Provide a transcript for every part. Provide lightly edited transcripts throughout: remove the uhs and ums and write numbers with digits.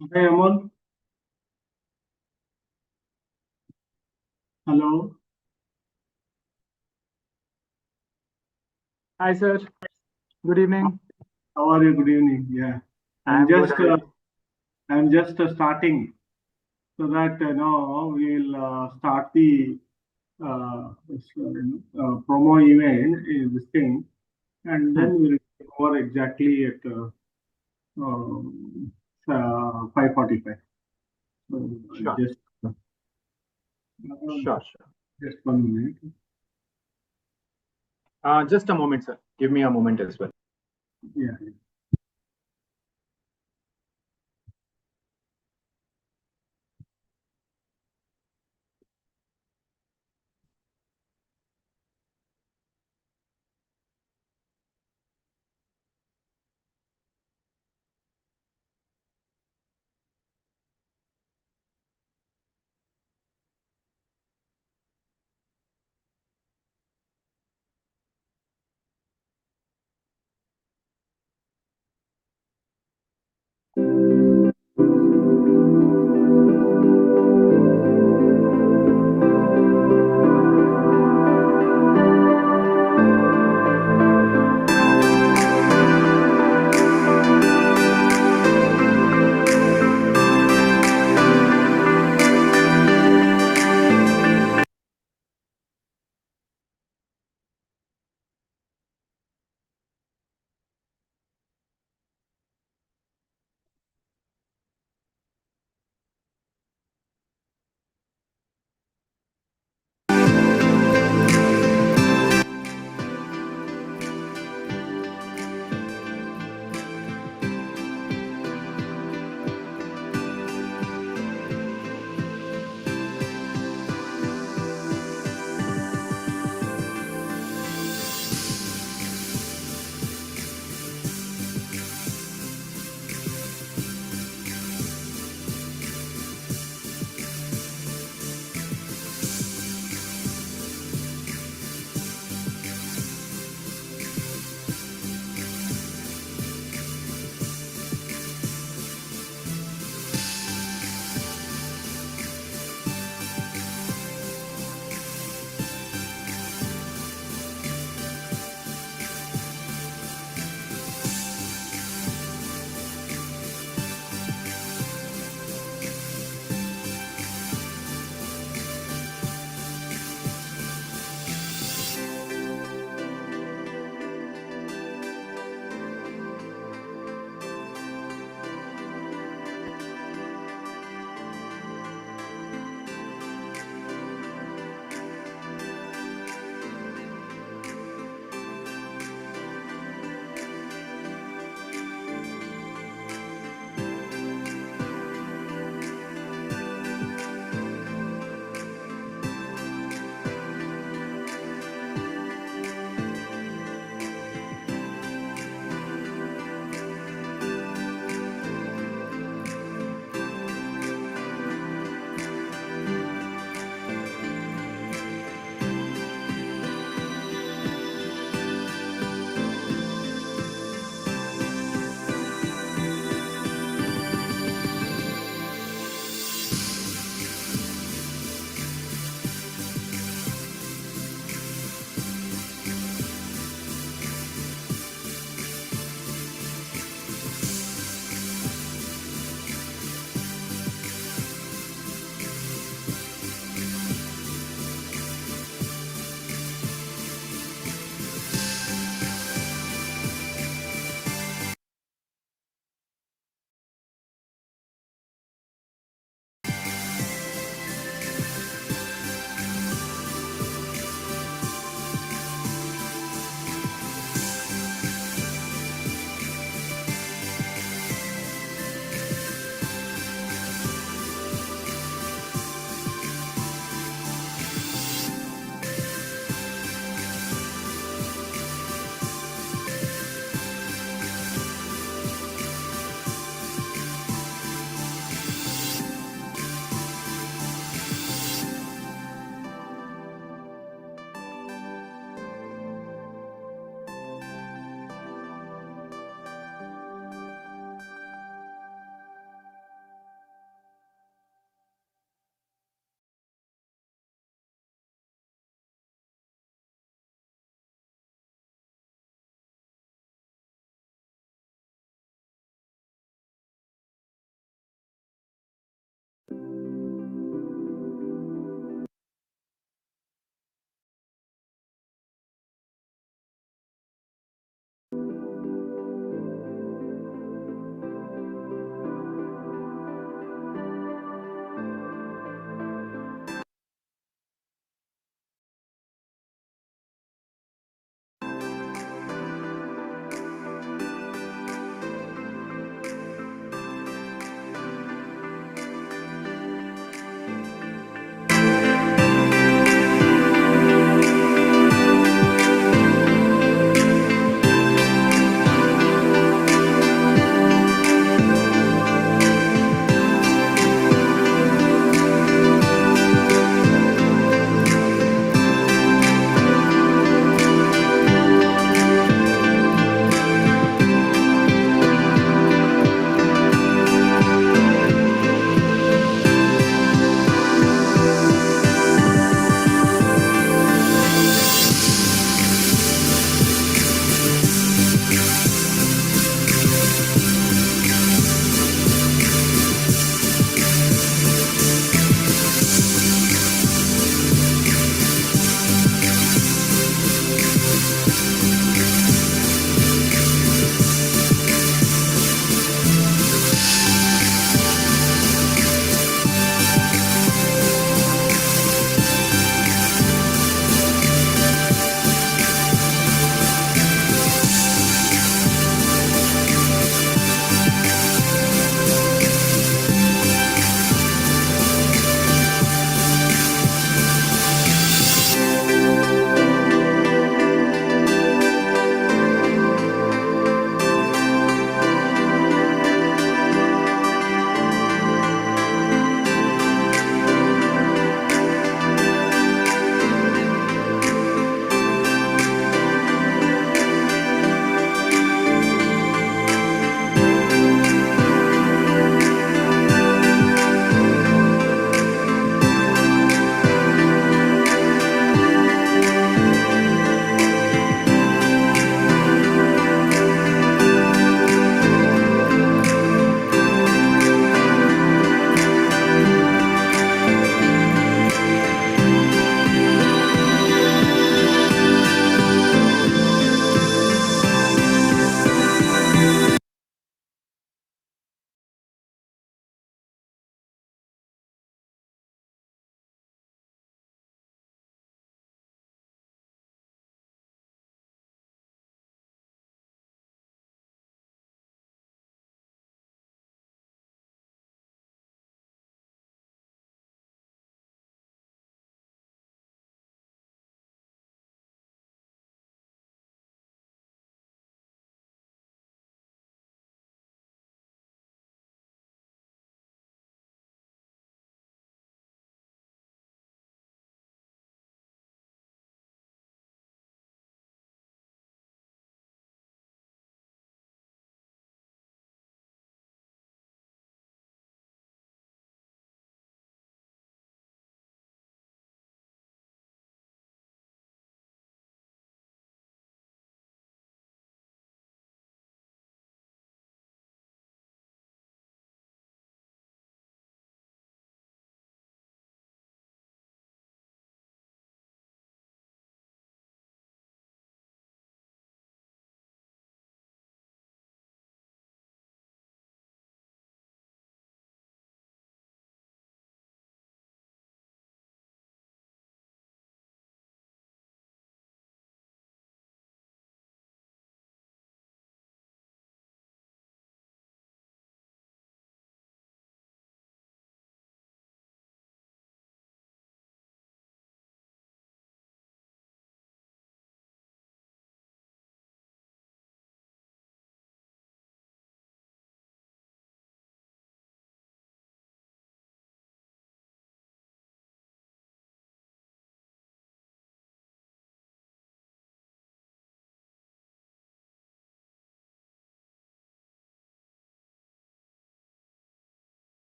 Hi, Amal. Hello. Hi, sir. Good evening. How are you? Good evening. Yeah, I'm I'm good. just uh, I'm just starting so that we'll start the promo event in this thing, and Hmm. then we'll take over exactly at 5:45. So Sure, just sure. just 1 minute. Just a moment, sir. Give me a moment as well. Yeah.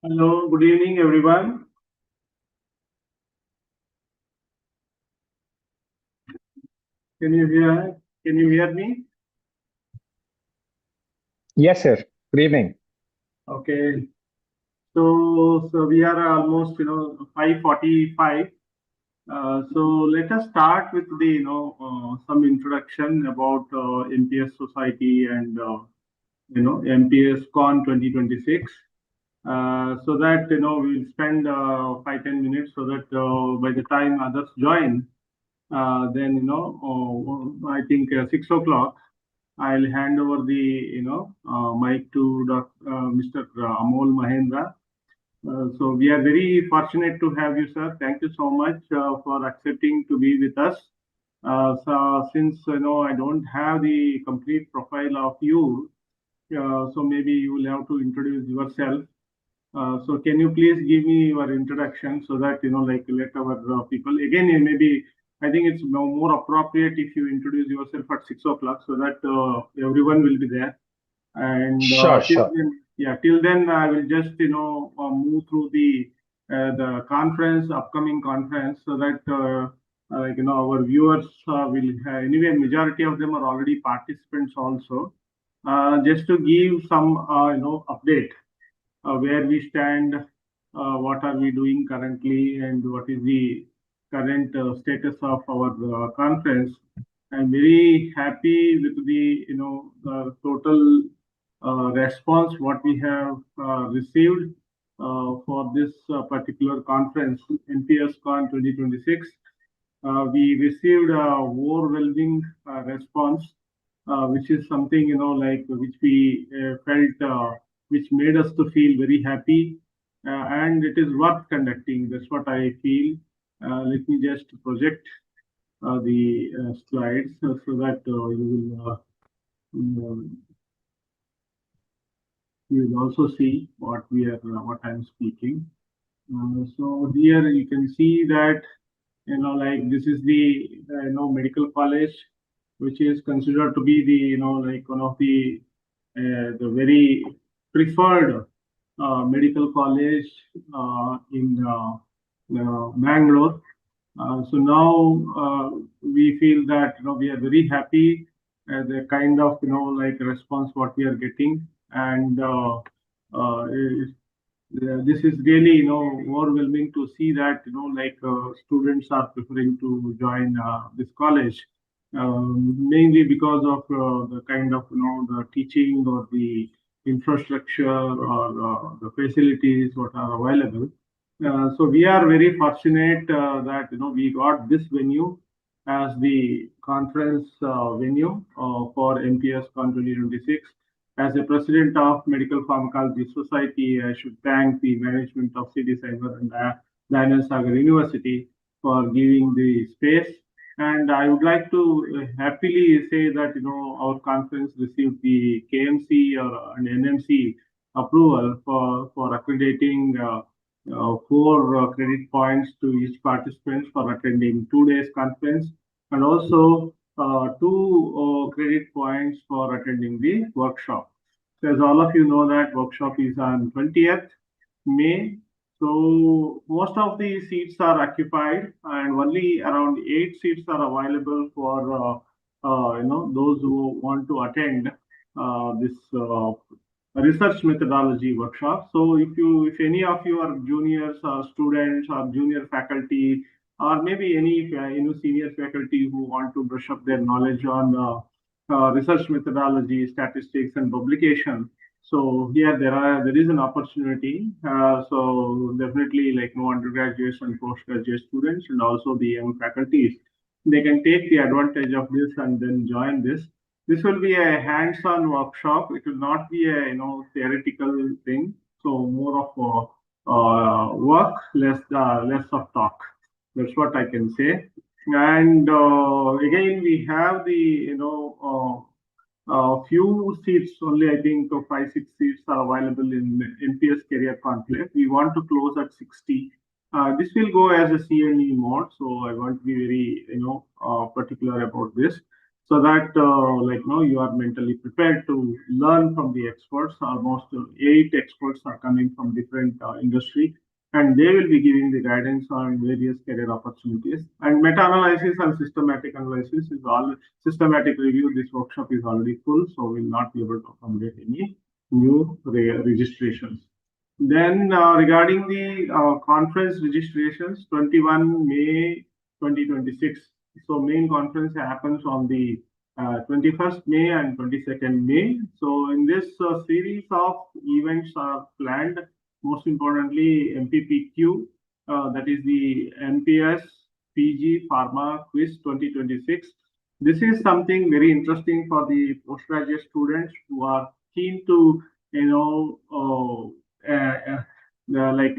Hello, good evening, everyone. Can you hear? Can you hear me? Yes, sir. Good evening. Okay. So we are almost 5:45. So let us start with the some introduction about MPS Society and MPS Con 2026. So that we'll spend 5-10 minutes so that by the time others join, then I think 6 o'clock. I'll hand over the mic to Mr. Amol Mahendra. So we are very fortunate to have you, sir. Thank you so much for accepting to be with us. So since I don't have the complete profile of you, so maybe you will have to introduce yourself. So can you please give me your introduction so that like let our people again maybe I think it's more appropriate if you introduce yourself at 6 o'clock so that everyone will be there. And Sure. till then I will just move through the conference, upcoming conference, so that our viewers will have, anyway majority of them are already participants also. Just to give some update where we stand, what are we doing currently, and what is the current status of our conference. I'm very happy with the the total response what we have received for this particular conference, MPS Con 2026. We received overwhelming response, which is something like which we felt, which made us to feel very happy, and it is worth conducting. That's what I feel. Let me just project the slides so that um, you will also see what I'm speaking. So here you can see that like this is the medical college, which is considered to be the like one of the very preferred medical college in Bangalore. So now we feel that we are very happy the kind of like response what we are getting, and this is really overwhelming to see that like students are preferring to join this college, mainly because of the kind of the teaching or the infrastructure or the facilities what are available. So we are very fortunate that we got this venue as the conference venue for MPS Con 2026. As a president of Medical Pharmacology Society, I should thank the management of CD Cyber and Daniel Sagar University for giving the space. And I would like to happily say that our conference received the KMC or an NMC approval for accrediting 4 credit points to each participant for attending 2 days conference, and also 2 credit points for attending the workshop. So as all of you know that workshop is on 20th May. So most of the seats are occupied, and only around 8 seats are available for those who want to attend this research methodology workshop. So if any of you are juniors or students or junior faculty, or maybe any senior faculty who want to brush up their knowledge on research methodology, statistics, and publication. So here there is an opportunity. So definitely like undergraduates and postgraduate students and also the young faculties, they can take the advantage of this and then join this. This will be a hands-on workshop. It will not be a theoretical thing. So more of work, less of talk. That's what I can say. And again, we have the few seats only. I think 5-6 seats are available in MPS Career Conclave. We want to close at 60. This will go as a CME mode, so I want to be very particular about this. so that you are mentally prepared to learn from the experts. Almost 8 experts are coming from different industry, and they will be giving the guidance on various career opportunities. And meta-analysis and systematic analysis is all systematic review. This workshop is already full, so we'll not be able to accommodate any new registrations. Then regarding the conference registrations, 21 May 2026. So main conference happens on the 21st May and 22nd May. So in this series of events are planned, most importantly MPPQ, that is the MPS PG Pharma Quiz 2026. This is something very interesting for the postgraduate students who are keen to,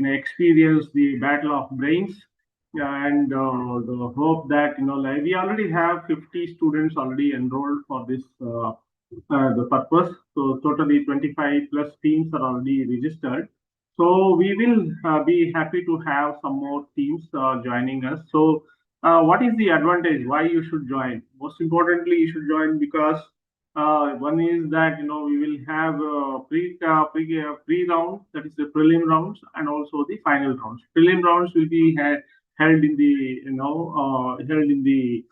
experience the battle of brains, and the hope that like we already have 50 students already enrolled for this the purpose. So totally 25 plus teams are already registered. So we will be happy to have some more teams joining us. So what is the advantage? Why you should join? Most importantly, you should join because one is that we will have pre round, that is the prelim rounds, and also the final rounds. Prelim rounds will be held in the held in the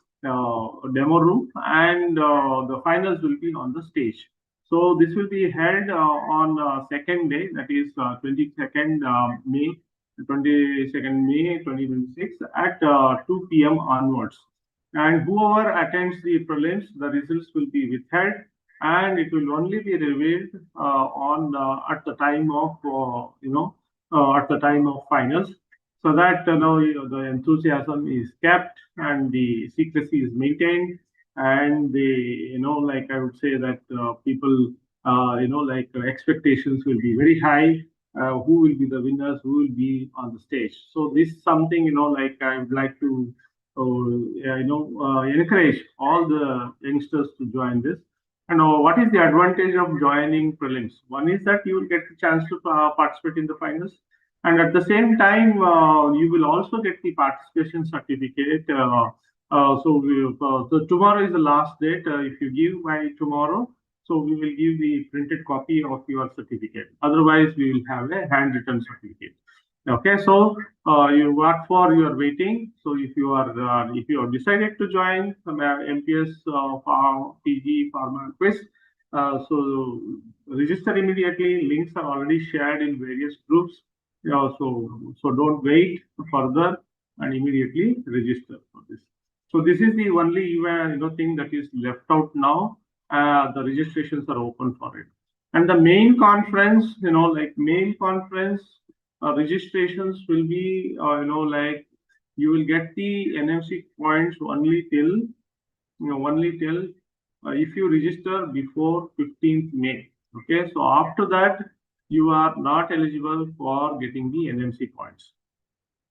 demo room, and the finals will be on the stage. So this will be held on second day, that is 22nd May 22nd May 2026 at 2 p.m. onwards. And whoever attends the prelims, the results will be withheld, and it will only be revealed on at the time of at the time of finals, so that the enthusiasm is kept and the secrecy is maintained, and the like I would say that people expectations will be very high. Who will be the winners? Who will be on the stage? So this is something like I would like to encourage all the youngsters to join this. And what is the advantage of joining prelims? One is that you will get the chance to participate in the finals, and at the same time, you will also get the participation certificate. So tomorrow is the last date. If you give by tomorrow, so we will give the printed copy of your certificate. Otherwise, we will have a handwritten certificate. Okay, so what for you are waiting. So if you are decided to join MPS PG Pharma Quiz, so register immediately. Links are already shared in various groups. So don't wait further and immediately register for this. So this is the only thing that is left out now. The registrations are open for it. And the main conference, main conference registrations will be, you will get the NMC points only till, if you register before 15th May. Okay, so after that, you are not eligible for getting the NMC points.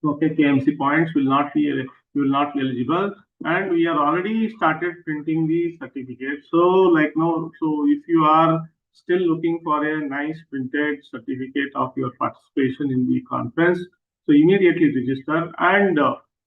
Okay, KMC points will not be eligible, and we are already started printing the certificate. So so if you are still looking for a nice printed certificate of your participation in the conference, so immediately register. And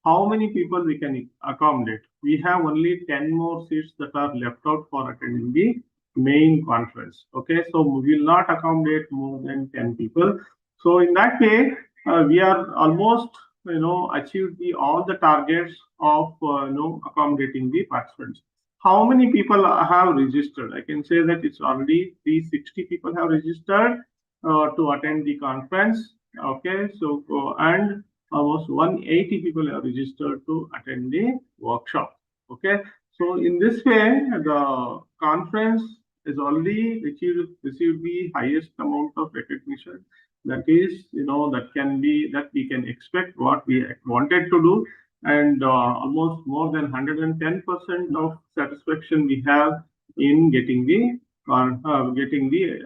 how many people we can accommodate? We have only 10 more seats that are left out for attending the main conference. Okay, so we will not accommodate more than 10 people. So in that way, we are almost achieved all the targets of accommodating the participants. How many people have registered? I can say that it's already 360 people have registered to attend the conference. Okay, so and almost 180 people have registered to attend the workshop. Okay, so in this way, the conference is already received the highest amount of recognition. That is, that we can expect what we wanted to do, and almost more than 110% of satisfaction we have in getting the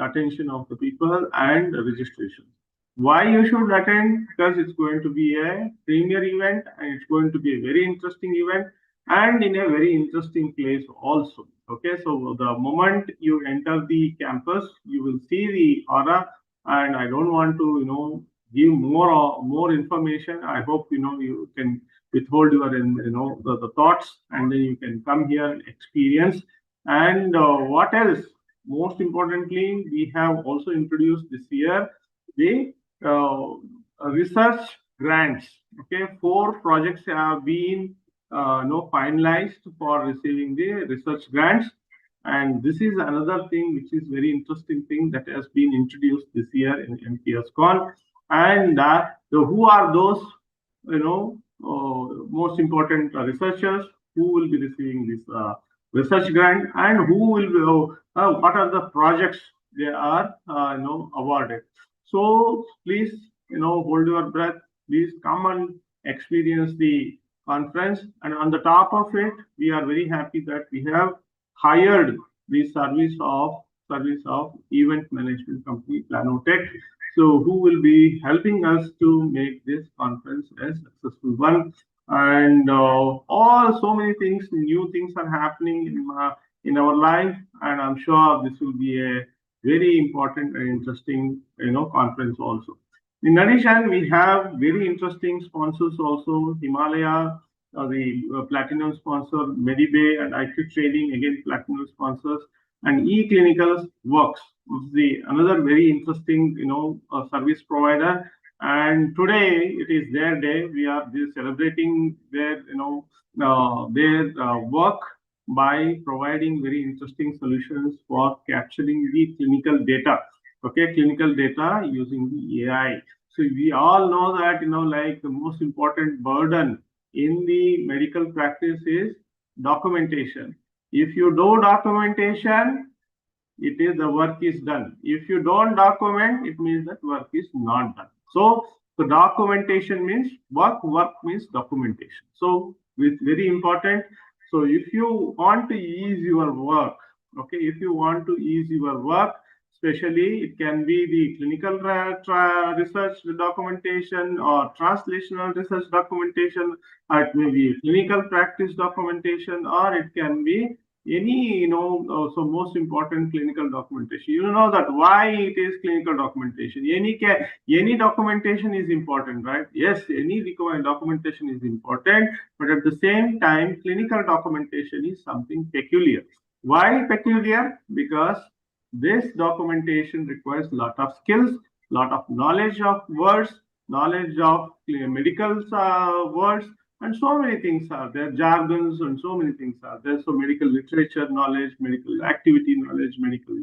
attention of the people and registration. Why you should attend? Because it's going to be a premier event, and it's going to be a very interesting event, and in a very interesting place also. Okay, so the moment you enter the campus, you will see the aura, and I don't want to give more information. I hope you can withhold your the thoughts, and then you can come here and experience. And what else? Most importantly, we have also introduced this year the research grants. Okay, 4 projects have been finalized for receiving the research grants, and this is another thing which is very interesting thing that has been introduced this year in MPS Con. And who are those most important researchers who will be receiving this research grant, and who will be, what are the projects they are awarded. So please hold your breath. Please come and experience the conference. And on the top of it, we are very happy that we have hired the service of event management company Planotech, so who will be helping us to make this conference a successful one. And all so many things, new things are happening in our life, and I'm sure this will be a very important and interesting conference also. In addition, we have very interesting sponsors also. Himalaya, the platinum sponsor, Medibay and IQ Trading, again platinum sponsors, and eClinicals Works, which is the another very interesting service provider. And today it is their day. We are celebrating their work by providing very interesting solutions for capturing the clinical data. Okay, clinical data using the AI. So we all know that like the most important burden in the medical practice is documentation. If you do documentation, it is the work is done. If you don't document, it means that work is not done. So the documentation means work means documentation. So it's very important. So if you want to ease your work, okay, if you want to ease your work, especially it can be the clinical research documentation or translational research documentation, or it may be clinical practice documentation, or it can be any so most important clinical documentation. You know that why it is clinical documentation. Any documentation is important, right? Yes, any documentation is important, but at the same time clinical documentation is something peculiar. Why peculiar? Because this documentation requires a lot of skills, lot of knowledge of words, knowledge of medical words, and so many things are there, jargons, and so many things are there. So medical literature knowledge, medical activity knowledge, medical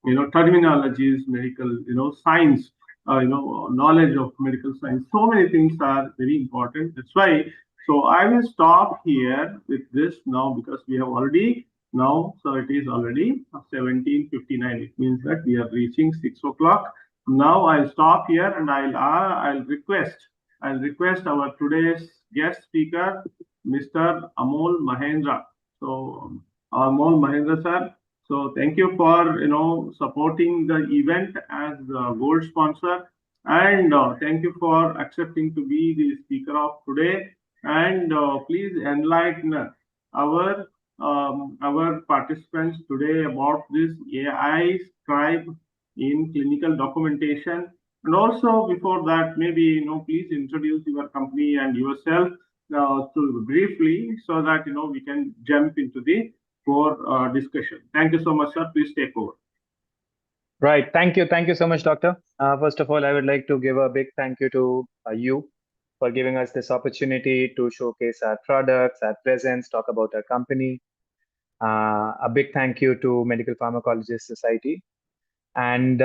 terminologies, medical science, knowledge of medical science. So many things are very important. That's why. So I will stop here with this now, because we have already now. So it is already 17:59. It means that we are reaching 6 o'clock. Now I'll stop here, and I'll request our today's guest speaker, Mr. Amol Mahendra. So Amol Mahendra sir, so thank you for supporting the event as the gold sponsor, and thank you for accepting to be the speaker of today. And please enlighten our participants today about this AI Scribe in clinical documentation. And also before that, maybe please introduce your company and yourself to briefly, so that we can jump into the core discussion. Thank you so much, sir. Please take over. Right. Thank you so much, Doctor. First of all, I would like to give a big thank you to you for giving us this opportunity to showcase our products, our presence, talk about our company. A big thank you to Medical Pharmacologists Society. And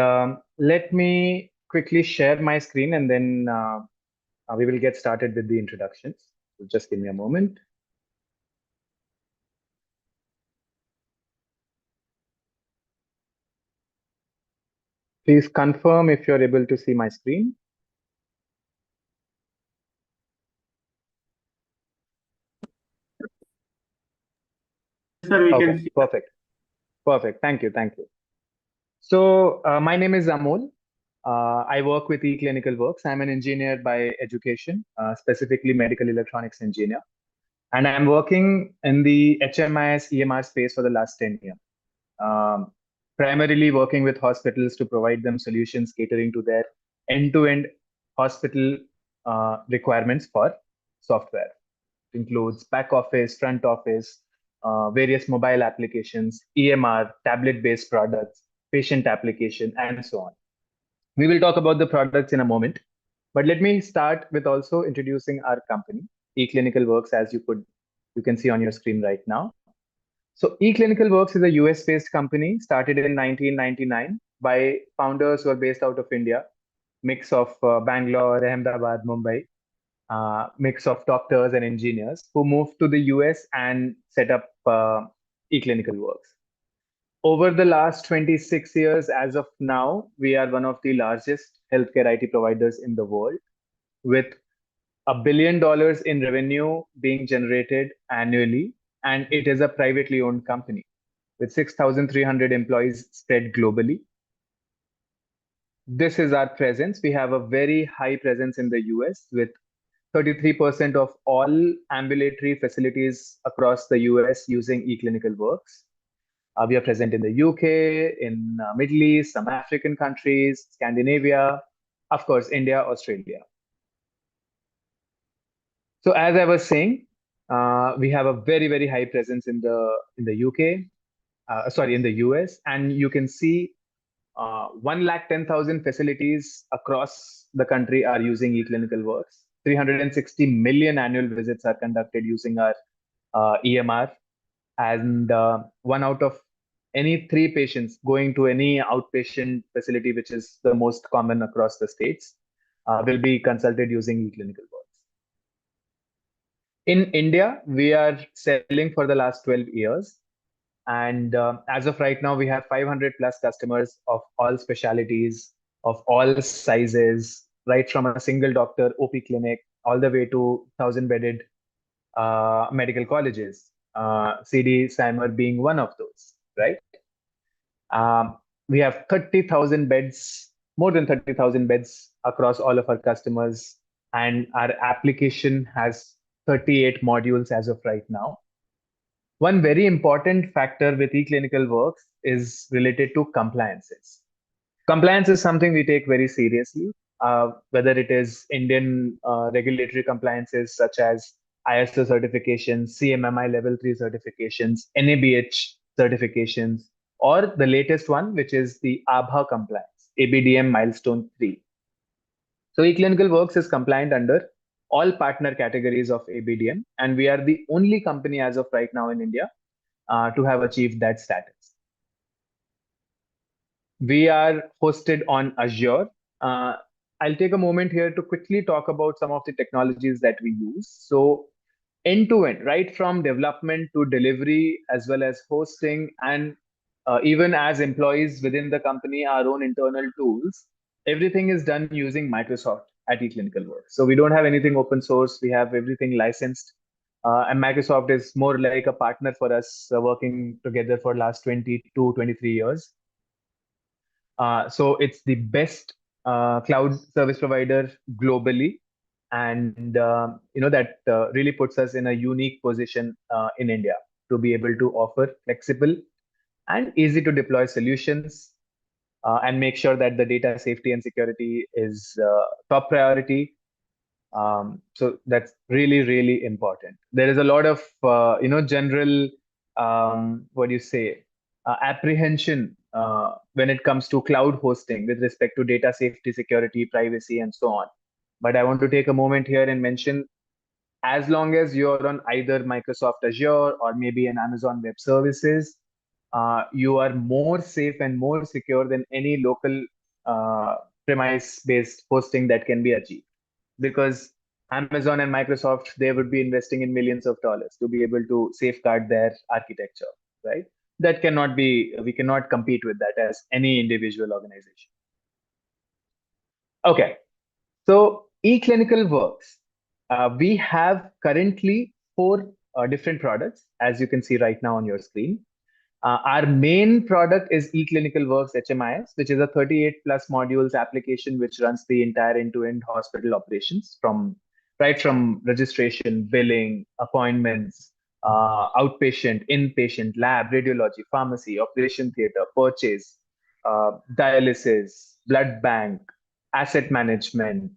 let me quickly share my screen, and then we will get started with the introductions. So just give me a moment. Please confirm if you're able to see my screen. Sir, we can see. Perfect. Thank you. So my name is Amol. I work with eClinical Works. I'm an engineer by education, specifically medical electronics engineer. And I'm working in the HMIS EMR space for the last 10 years. Primarily working with hospitals to provide them solutions catering to their end-to-end hospital requirements for software. includes back office, front office, various mobile applications, EMR, tablet-based products, patient application, and so on. We will talk about the products in a moment, but let me start with also introducing our company, eClinicalWorks, as you can see on your screen right now. So eClinicalWorks is a US-based company started in 1999 by founders who are based out of India, mix of Bangalore, Ahmedabad, Mumbai, mix of doctors and engineers who moved to the US and set up eClinicalWorks. Over the last 26 years, as of now, we are one of the largest healthcare IT providers in the world, with $1 billion in revenue being generated annually, and it is a privately owned company with 6,300 employees spread globally. This is our presence. We have a very high presence in the US with 33% of all ambulatory facilities across the US using eClinicalWorks. We are present in the UK, in Middle East, some African countries, Scandinavia, of course, India, Australia. So as I was saying, we have a very, very high presence in the UK, in the US, and you can see 110,000 facilities across the country are using eClinicalWorks. 360 million annual visits are conducted using our EMR, and 1 out of any 3 patients going to any outpatient facility, which is the most common across the states, will be consulted using eClinicalWorks. In India, we are selling for the last 12 years. And as of right now, we have 500 plus customers of all specialities, of all sizes, right from a single doctor OP clinic all the way to 1,000-bedded medical colleges, CD Cymer being one of those, right? We have 30,000 beds, more than 30,000 beds across all of our customers, and our application has 38 modules as of right now. One very important factor with eClinicalWorks is related to compliances. Compliance is something we take very seriously, whether it is Indian regulatory compliances such as ISO certifications, CMMI level 3 certifications, NABH certifications, or the latest one, which is the ABHA compliance, ABDM milestone 3. So eClinicalWorks is compliant under all partner categories of ABDM, and we are the only company as of right now in India to have achieved that status. We are hosted on Azure. I'll take a moment here to quickly talk about some of the technologies that we use. So end-to-end, right from development to delivery, as well as hosting, and even as employees within the company, our own internal tools, everything is done using Microsoft at eClinicalWorks. So we don't have anything open source. We have everything licensed. And Microsoft is more like a partner for us, working together for the last 22, 23 years. So it's the best cloud service provider globally. And that really puts us in a unique position in India to be able to offer flexible and easy to deploy solutions and make sure that the data safety and security is top priority. So that's really, really important. There is a lot of general apprehension when it comes to cloud hosting with respect to data safety, security, privacy, and so on. But I want to take a moment here and mention, as long as you're on either Microsoft Azure or maybe an Amazon Web Services, you are more safe and more secure than any local premise-based hosting that can be achieved. Because Amazon and Microsoft, they would be investing in millions of dollars to be able to safeguard their architecture, right? That cannot be, we cannot compete with that as any individual organization. Okay, so eClinicalWorks, we have currently 4 different products, as you can see right now on your screen. Our main product is eClinicalWorks HMIS, which is a 38 plus modules application which runs the entire end-to-end hospital operations right from registration, billing, appointments, outpatient, inpatient, lab, radiology, pharmacy, operation theater, purchase, dialysis, blood bank, asset management,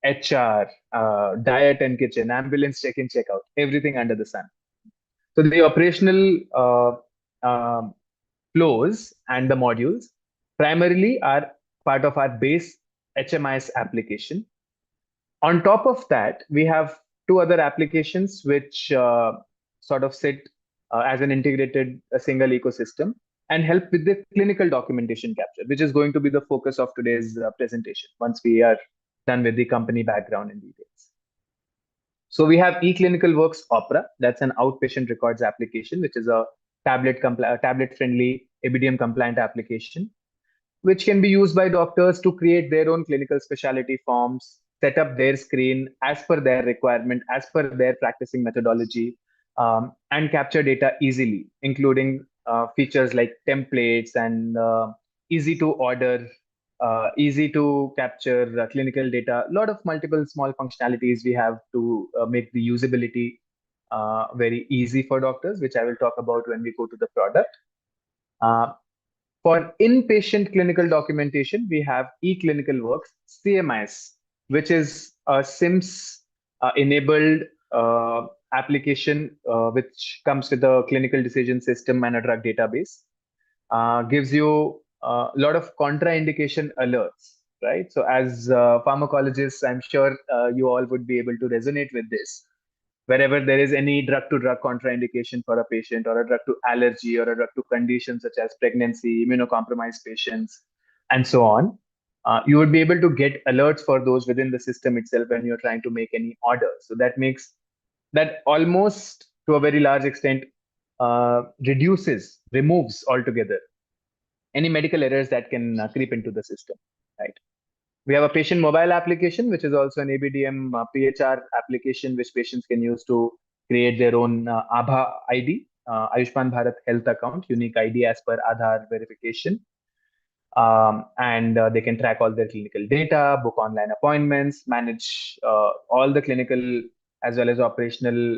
HR, diet and kitchen, ambulance check-in, check-out, everything under the sun. So the operational flows and the modules primarily are part of our base HMIS application. On top of that, we have two other applications which sort of sit as an integrated single ecosystem and help with the clinical documentation capture, which is going to be the focus of today's presentation once we are done with the company background and details. So we have eClinicalWorks Opera. That's an outpatient records application, which is a tablet-friendly, ABDM-compliant application, which can be used by doctors to create their own clinical specialty forms, set up their screen as per their requirement, as per their practicing methodology, and capture data easily, including features like templates and easy to order, easy to capture clinical data. A lot of multiple small functionalities we have to make the usability very easy for doctors, which I will talk about when we go to the product. For inpatient clinical documentation, we have eClinicalWorks CMIS, which is a SIMS enabled application which comes with a clinical decision system and a drug database. Gives you a lot of contraindication alerts, right? So as pharmacologists, I'm sure you all would be able to resonate with this. Wherever there is any drug-to-drug contraindication for a patient, or a drug to allergy, or a drug to condition such as pregnancy, immunocompromised patients, and so on, you would be able to get alerts for those within the system itself when you're trying to make any order. So that makes that almost to a very large extent removes altogether any medical errors that can creep into the system, right? We have a patient mobile application, which is also an ABDM PHR application, which patients can use to create their own ABHA ID, Ayushman Bharat Health Account, unique ID as per Aadhaar verification. And they can track all their clinical data, book online appointments, manage all the clinical as well as operational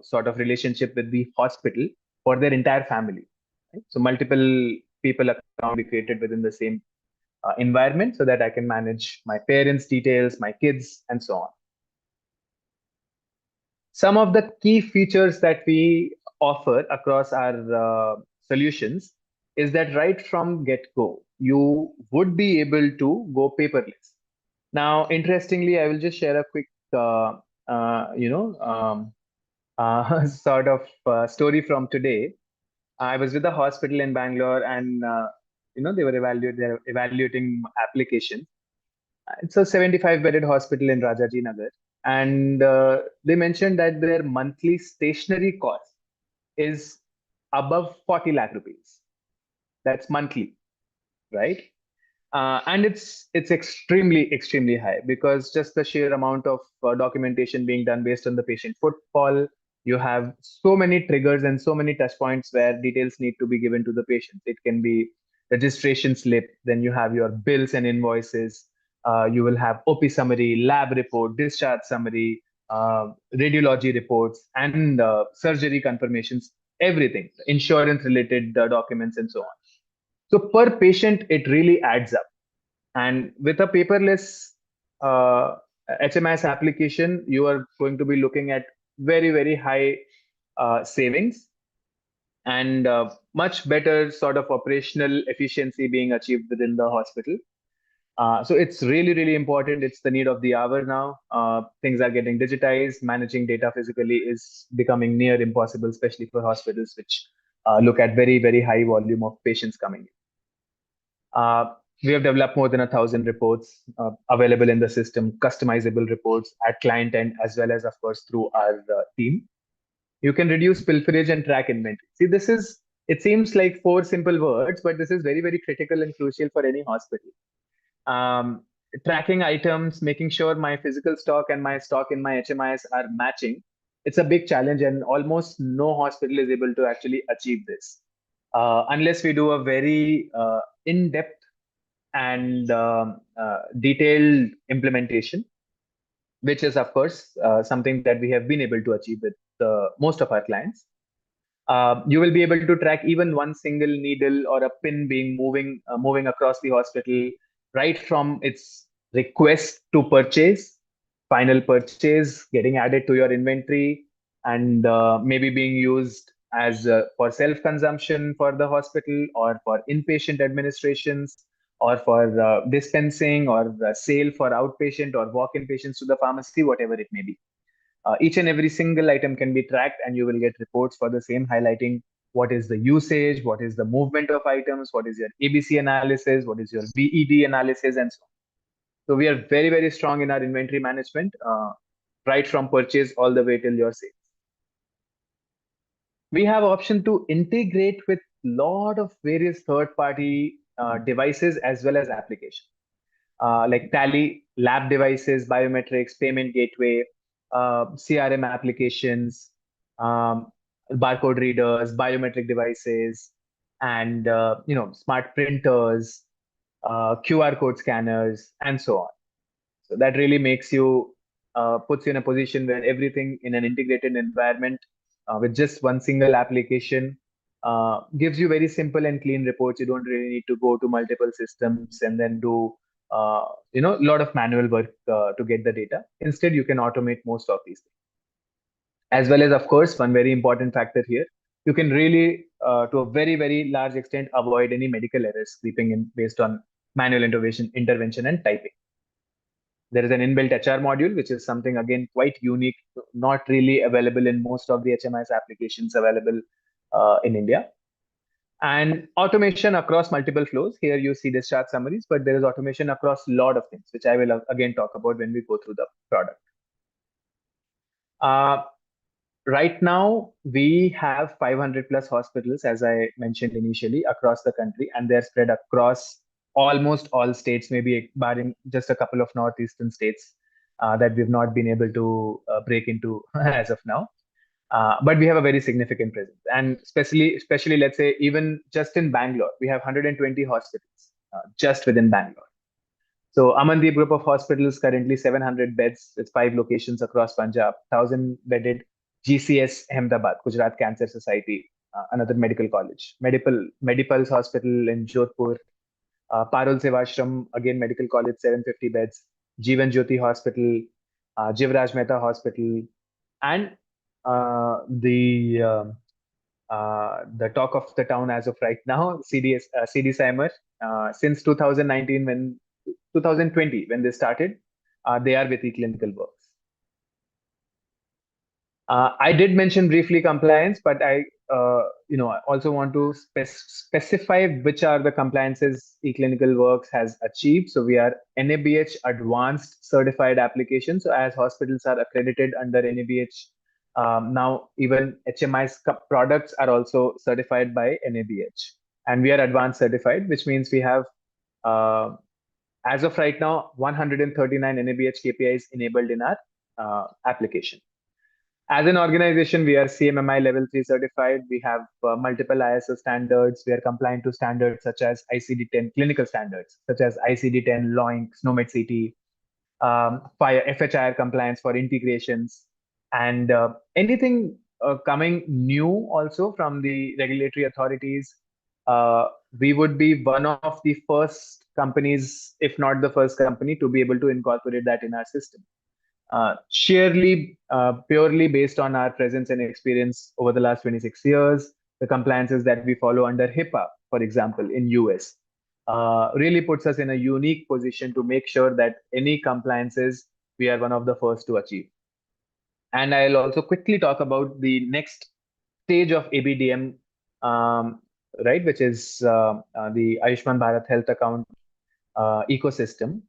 sort of relationship with the hospital for their entire family. Right? So multiple people account be created within the same environment so that I can manage my parents' details, my kids, and so on. Some of the key features that we offer across our solutions is that right from get-go, you would be able to go paperless. Now, interestingly, I will just share a quick, sort of story from today. I was with the hospital in Bangalore, and they're evaluating application. It's a 75-bedded hospital in Rajaji Nagar, and they mentioned that their monthly stationery cost is above 40 lakh rupees. That's monthly, right? And it's extremely high, because just the sheer amount of documentation being done based on the patient footfall. You have so many triggers and so many touch points where details need to be given to the patient. It can be registration slip, then you have your bills and invoices. You will have OP summary, lab report, discharge summary, radiology reports, and surgery confirmations, everything, insurance related documents, and so on. So per patient, it really adds up. And with a paperless HMIS application, you are going to be looking at very high savings and much better sort of operational efficiency being achieved within the hospital. So it's really important. It's the need of the hour now. Things are getting digitized. Managing data physically is becoming near impossible, especially for hospitals which look at very high volume of patients coming in. We have developed more than 1,000 reports available in the system, customizable reports at client end, as well as, of course, through our team. You can reduce pilferage and track inventory. See, it seems like 4 simple words, but this is very critical and crucial for any hospital. Tracking items, making sure my physical stock and my stock in my HMIs are matching. It's a big challenge, and almost no hospital is able to actually achieve this. Unless we do a very in-depth and detailed implementation, which is, of course, something that we have been able to achieve with most of our clients. You will be able to track even one single needle or a pin being moving across the hospital right from its request to purchase, final purchase, getting added to your inventory, and maybe being used as for self-consumption for the hospital or for inpatient administrations or for dispensing or sale for outpatient or walk-in patients to the pharmacy, whatever it may be. Each and every single item can be tracked, and you will get reports for the same, highlighting what is the usage, what is the movement of items, what is your ABC analysis, what is your BED analysis, and so on. So we are very, very strong in our inventory management, right from purchase all the way till your sales. We have option to integrate with lot of various third-party devices as well as applications. Like Tally, lab devices, biometrics, payment gateway, CRM applications, barcode readers, biometric devices, and smart printers, QR code scanners, and so on. So that really makes you puts you in a position where everything in an integrated environment with just one single application gives you very simple and clean reports. You don't really need to go to multiple systems and then do a lot of manual work to get the data. Instead, you can automate most of these things. As well as, of course, one very important factor here, you can really, to a very, very large extent, avoid any medical errors creeping in based on manual intervention and typing. There is an inbuilt HR module, which is something again quite unique, not really available in most of the HMIS applications available in India. And automation across multiple flows. Here you see discharge summaries, but there is automation across a lot of things, which I will again talk about when we go through the product. Right now, we have 500 plus hospitals, as I mentioned initially, across the country, and they're spread across almost all states, maybe barring just a couple of northeastern states that we've not been able to break into as of now. But we have a very significant presence, and especially let's say even just in Bangalore, we have 120 hospitals just within Bangalore. So Amandeep Group of Hospitals currently 700 beds with 5 locations across Punjab, 1,000 bedded GCS Ahmedabad, Gujarat Cancer Society, another medical college, Medipulse Hospital in Jodhpur, Parul Sevashram, again medical college, 750 beds, Jeevan Jyoti Hospital, Jivraj Mehta Hospital, and the talk of the town as of right now, CD Cymer, since 2020 when they started, they are with eClinical Works. I did mention briefly compliance, but I also want to specify which are the compliances eClinical Works has achieved. So we are NABH advanced certified application. So as hospitals are accredited under NABH, now even HMI's products are also certified by NABH, and we are advanced certified, which means we have as of right now 139 NABH KPIs enabled in our application. As an organization, we are CMMI level 3 certified. We have multiple ISO standards. We are compliant to standards such as ICD-10 clinical standards, such as ICD-10, LOINC, SNOMED CT, FHIR compliance for integrations, and anything coming new also from the regulatory authorities. We would be one of the first companies, if not the first company, to be able to incorporate that in our system. Purely based on our presence and experience over the last 26 years, the compliances that we follow under HIPAA, for example, in US, really puts us in a unique position to make sure that any compliances we are one of the first to achieve. And I'll also quickly talk about the next stage of ABDM, right, which is the Ayushman Bharat Health Account ecosystem.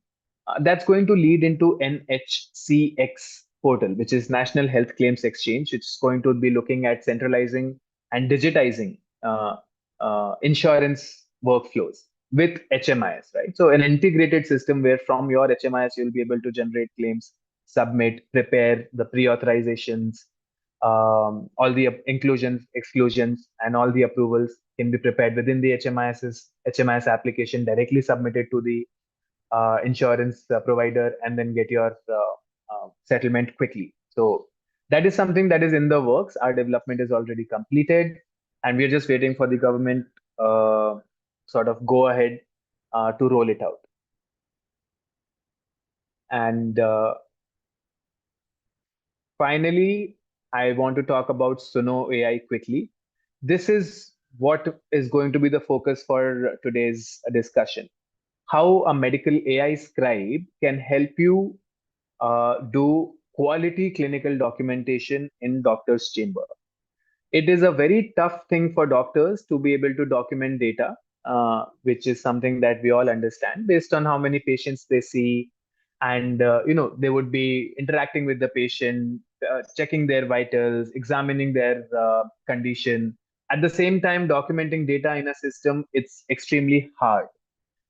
That's going to lead into NHCX portal, which is National Health Claims Exchange, which is going to be looking at centralizing and digitizing insurance workflows with HMIS, right? So an integrated system where from your HMIS, you'll be able to generate claims, submit, prepare the pre-authorizations, all the inclusions, exclusions, and all the approvals can be prepared within the HMIS application, directly submitted to the insurance provider, and then get your settlement quickly. So that is something that is in the works. Our development is already completed, and we're just waiting for the government sort of go ahead to roll it out. And finally, I want to talk about Suno AI quickly. This is what is going to be the focus for today's discussion. How a medical AI scribe can help you do quality clinical documentation in doctor's chamber. It is a very tough thing for doctors to be able to document data, which is something that we all understand based on how many patients they see, and they would be interacting with the patient, checking their vitals, examining their condition. At the same time, documenting data in a system, it's extremely hard,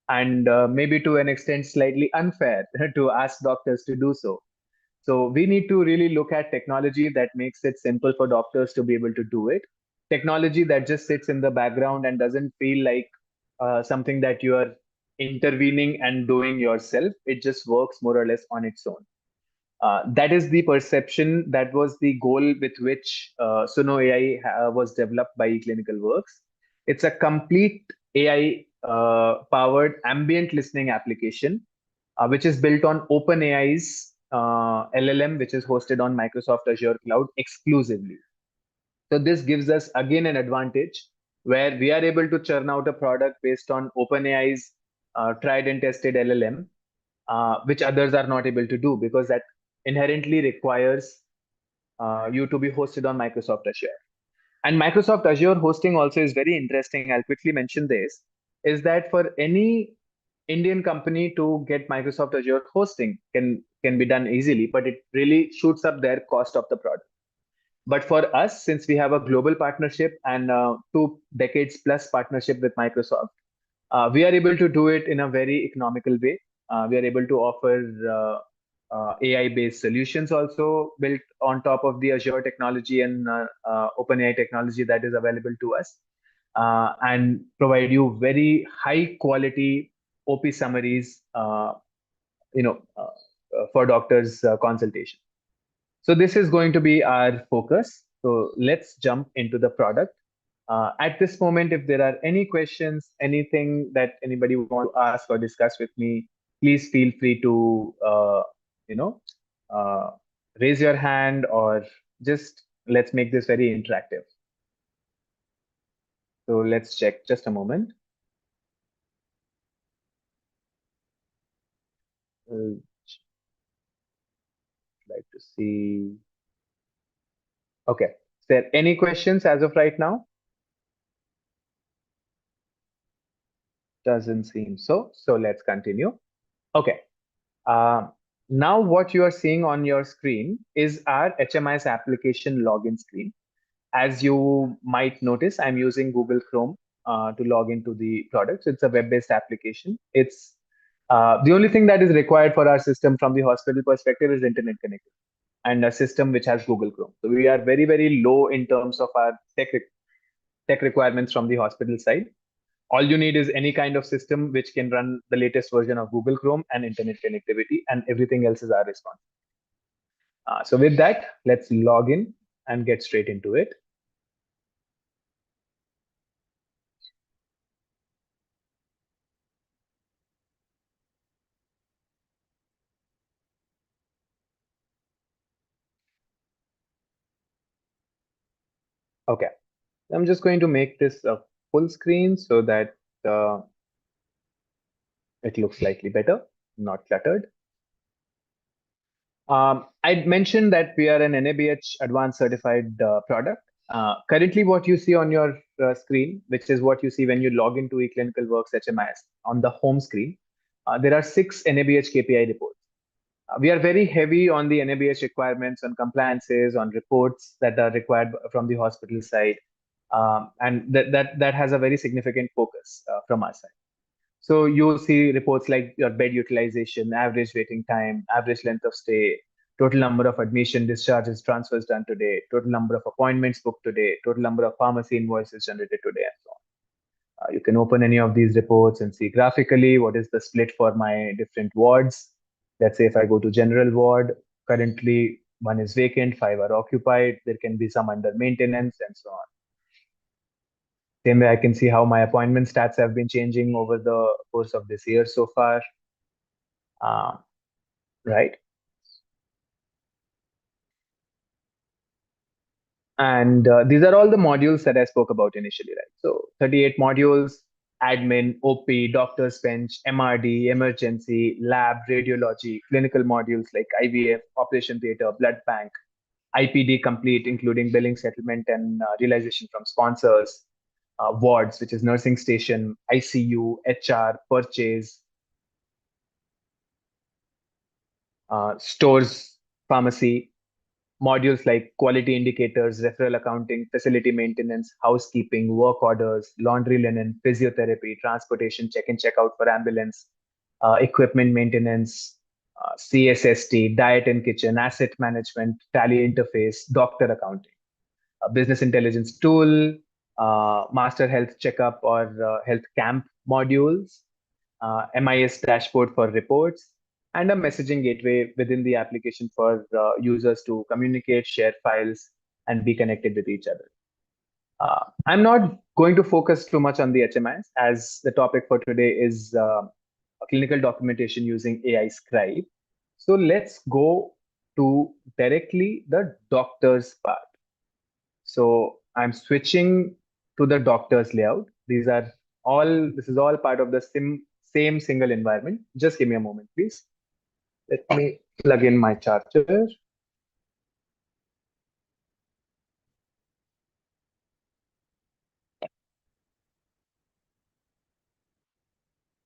and maybe to an extent slightly unfair to ask doctors to do so. So we need to really look at technology that makes it simple for doctors to be able to do it. Technology that just sits in the background and doesn't feel like something that you are intervening and doing yourself. It just works more or less on its own. That is the perception. That was the goal with which Suno AI was developed by eClinical Works. It's a complete AI powered ambient listening application, which is built on OpenAI's LLM, which is hosted on Microsoft Azure Cloud exclusively. So this gives us again an advantage where we are able to churn out a product based on OpenAI's tried and tested LLM, which others are not able to do because that inherently requires you to be hosted on Microsoft Azure. And Microsoft Azure hosting also is very interesting. I'll quickly mention this, is that for any Indian company to get Microsoft Azure hosting can be done easily, but it really shoots up their cost of the product. But for us, since we have a global partnership and 2 decades plus partnership with Microsoft, we are able to do it in a very economical way. We are able to offer AI-based solutions also built on top of the Azure technology and OpenAI technology that is available to us, and provide you very high quality OP summaries, for doctors' consultation. So this is going to be our focus. So let's jump into the product. At this moment, if there are any questions, anything that anybody want to ask or discuss with me, please feel free to you know uh, raise your hand, or just let's make this very interactive. So let's check just a moment. Like to see. Okay. Is there any questions as of right now? Doesn't seem so. So let's continue. Okay. Uh, Now what you are seeing on your screen is our HMIS application login screen. As you might notice, I'm using Google Chrome to log into the product. So it's a web-based application. It's the only thing that is required for our system from the hospital perspective is internet connectivity and a system which has Google Chrome. So we are very, very low in terms of our tech requirements from the hospital side. All you need is any kind of system which can run the latest version of Google Chrome and internet connectivity, and everything else is our response. So with that, let's log in and get straight into it. Okay, I'm just going to make this a full screen so that it looks slightly better, not cluttered. I mentioned that we are an NABH advanced certified product. Currently, what you see on your screen, which is what you see when you log into eClinical Works HMIS on the home screen, there are 6 NABH KPI reports. We are very heavy on the NABH requirements, on compliances, on reports that are required from the hospital side, and that has a very significant focus from our side. So you see reports like your bed utilization, average waiting time, average length of stay, total number of admission, discharges, transfers done today, total number of appointments booked today, total number of pharmacy invoices generated today, and so on. You can open any of these reports and see graphically what is the split for my different wards. Let's say if I go to general ward, currently 1 is vacant, 5 are occupied, there can be some under maintenance, and so on. Same way, I can see how my appointment stats have been changing over the course of this year so far. right? And these are all the modules that I spoke about initially, right? So 38 modules: admin, OP, doctor's bench, MRD, emergency, lab, radiology, clinical modules like IVF, operation theater, blood bank, IPD complete, including billing, settlement, and realization from sponsors, wards, which is nursing station, ICU, HR, purchase, stores, pharmacy, modules like quality indicators, referral accounting, facility maintenance, housekeeping, work orders, laundry linen, physiotherapy, transportation, check-in, check-out for ambulance, equipment maintenance, CSST, diet and kitchen, asset management, tally interface, doctor accounting, business intelligence tool, master health checkup or health camp modules, MIS dashboard for reports, and a messaging gateway within the application for users to communicate, share files, and be connected with each other. I'm not going to focus too much on the HMIs, as the topic for today is clinical documentation using AI Scribe. So let's go to directly the doctor's part. So I'm switching to the doctor's layout. This is all part of the same single environment. Just give me a moment, please. Let me plug in my charger.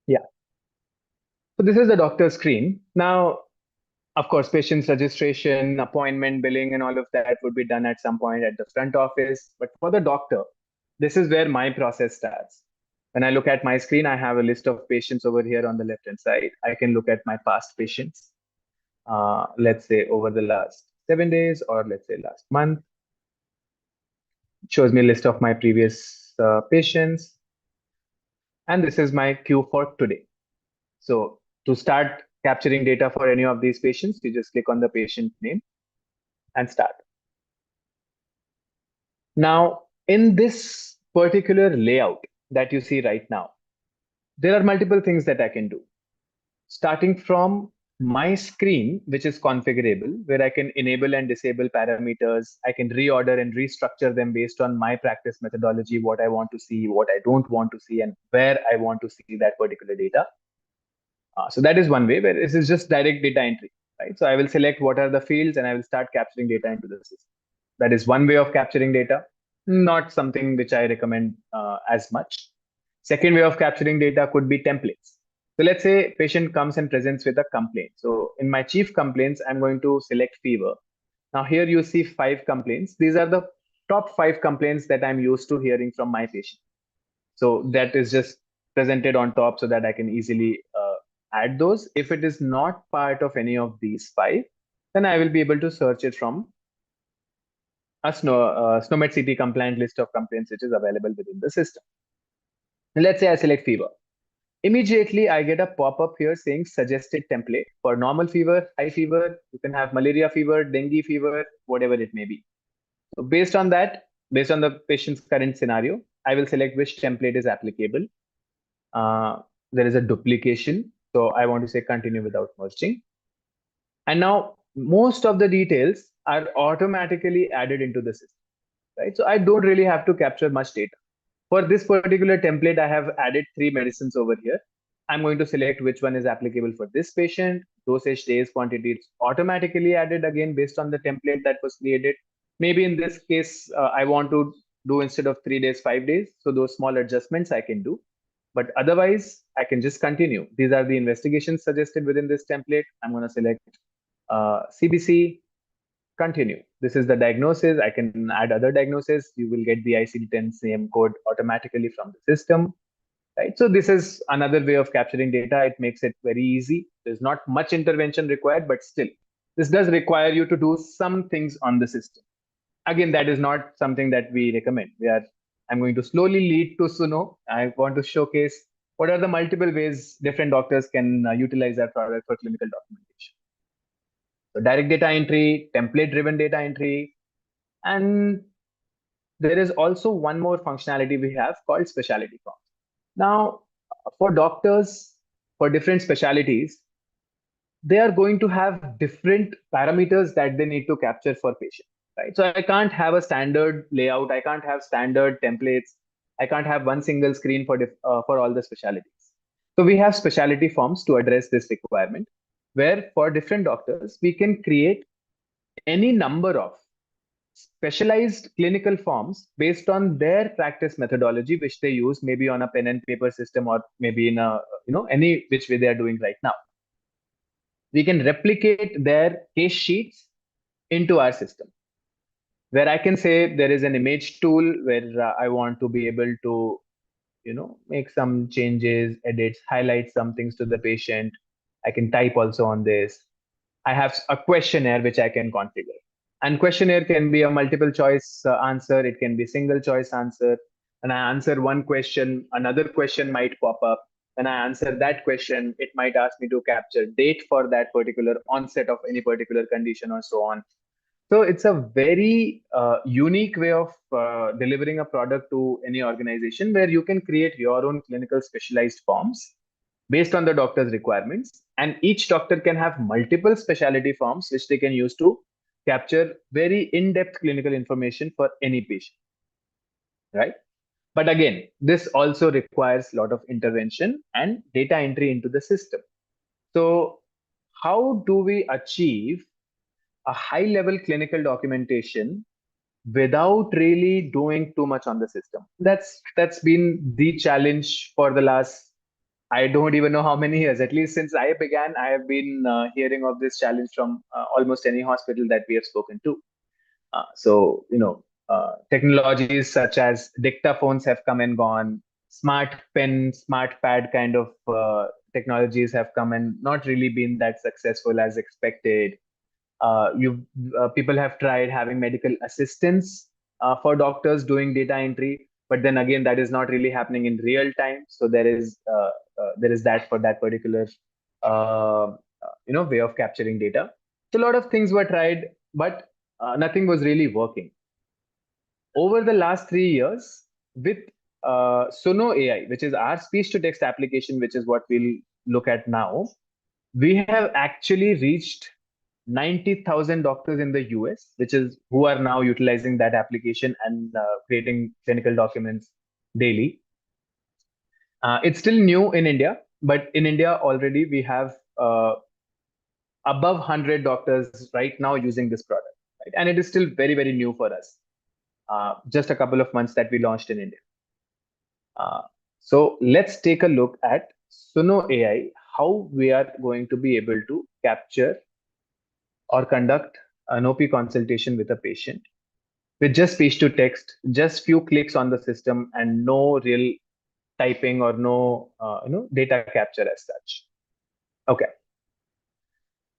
Yeah. So this is the doctor's screen. Now, of course, patient's registration, appointment, billing, and all of that would be done at some point at the front office. But for the doctor, this is where my process starts. When I look at my screen, I have a list of patients over here on the left-hand side. I can look at my past patients, let's say over the last 7 days, or let's say last month. It shows me a list of my previous patients. And this is my queue for today. So to start capturing data for any of these patients, you just click on the patient name and start. Now, in this particular layout that you see right now, there are multiple things that I can do. Starting from my screen, which is configurable, where I can enable and disable parameters. I can reorder and restructure them based on my practice methodology, what I want to see, what I don't want to see, and where I want to see that particular data. So that is one way, where this is just direct data entry, right? So I will select what are the fields and I will start capturing data into the system. That is one way of capturing data, not something which I recommend as much. Second way of capturing data could be templates. So let's say patient comes and presents with a complaint. So in my chief complaints, I'm going to select fever. Now here you see 5 complaints. These are the top 5 complaints that I'm used to hearing from my patient. So that is just presented on top so that I can easily add those. If it is not part of any of these 5, then I will be able to search it from a SNOMED CT compliant list of complaints which is available within the system. And let's say I select fever. Immediately, I get a pop-up here saying suggested template for normal fever, high fever. You can have malaria fever, dengue fever, whatever it may be. So based on that, based on the patient's current scenario, I will select which template is applicable. There is a duplication, so I want to say continue without merging. And now most of the details are automatically added into the system, right? So I don't really have to capture much data. For this particular template, I have added 3 medicines over here. I'm going to select which one is applicable for this patient. Dosage, days, quantity, it's automatically added again based on the template that was created. Maybe in this case, I want to do instead of 3 days, 5 days. So those small adjustments I can do. But otherwise, I can just continue. These are the investigations suggested within this template. I'm going to select CBC, continue. This is the diagnosis. I can add other diagnoses. You will get the ICD-10 CM code automatically from the system, right? So this is another way of capturing data. It makes it very easy. There's not much intervention required, but still, this does require you to do some things on the system. Again, that is not something that we recommend. I'm going to slowly lead to Suno. I want to showcase what are the multiple ways different doctors can utilize our product for clinical documentation. So direct data entry, template-driven data entry, and there is also one more functionality we have called specialty forms. Now, for doctors, for different specialties, they are going to have different parameters that they need to capture for patient, right? So I can't have a standard layout. I can't have standard templates. I can't have one single screen for all the specialties. So we have specialty forms to address this requirement, where for different doctors, we can create any number of specialized clinical forms based on their practice methodology, which they use maybe on a pen and paper system or maybe in a, any which way they are doing right now. We can replicate their case sheets into our system, where I can say there is an image tool where I want to be able to, make some changes, edits, highlight some things to the patient. I can type also on this. I have a questionnaire which I can configure. And questionnaire can be a multiple choice answer. It can be single choice answer. And I answer one question, another question might pop up. When I answer that question, it might ask me to capture date for that particular onset of any particular condition or so on. So it's a very unique way of delivering a product to any organization, where you can create your own clinical specialized forms based on the doctor's requirements. And each doctor can have multiple specialty forms which they can use to capture very in-depth clinical information for any patient, right? But again, this also requires a lot of intervention and data entry into the system. So how do we achieve a high level clinical documentation without really doing too much on the system? That's been the challenge for the last, I don't even know how many years. At least since I began, I have been hearing of this challenge from almost any hospital that we have spoken to. Technologies such as dictaphones have come and gone. Smart pen, smart pad kind of technologies have come and not really been that successful as expected. People have tried having medical assistants for doctors doing data entry, but then again, that is not really happening in real time. So there is that for that particular way of capturing data. So a lot of things were tried, but nothing was really working. Over the last 3 years, with Suno AI, which is our speech to text application, which is what we'll look at now, we have actually reached 90,000 doctors in the US, which is who are now utilizing that application and creating clinical documents daily. It's still new in India, but in India already we have above 100 doctors right now using this product, right? And it is still very, very new for us. Just a couple of months that we launched in India. So let's take a look at Suno AI, how we are going to be able to capture or conduct an OP consultation with a patient with just speech to text, just few clicks on the system, and no real typing or no data capture as such. Okay.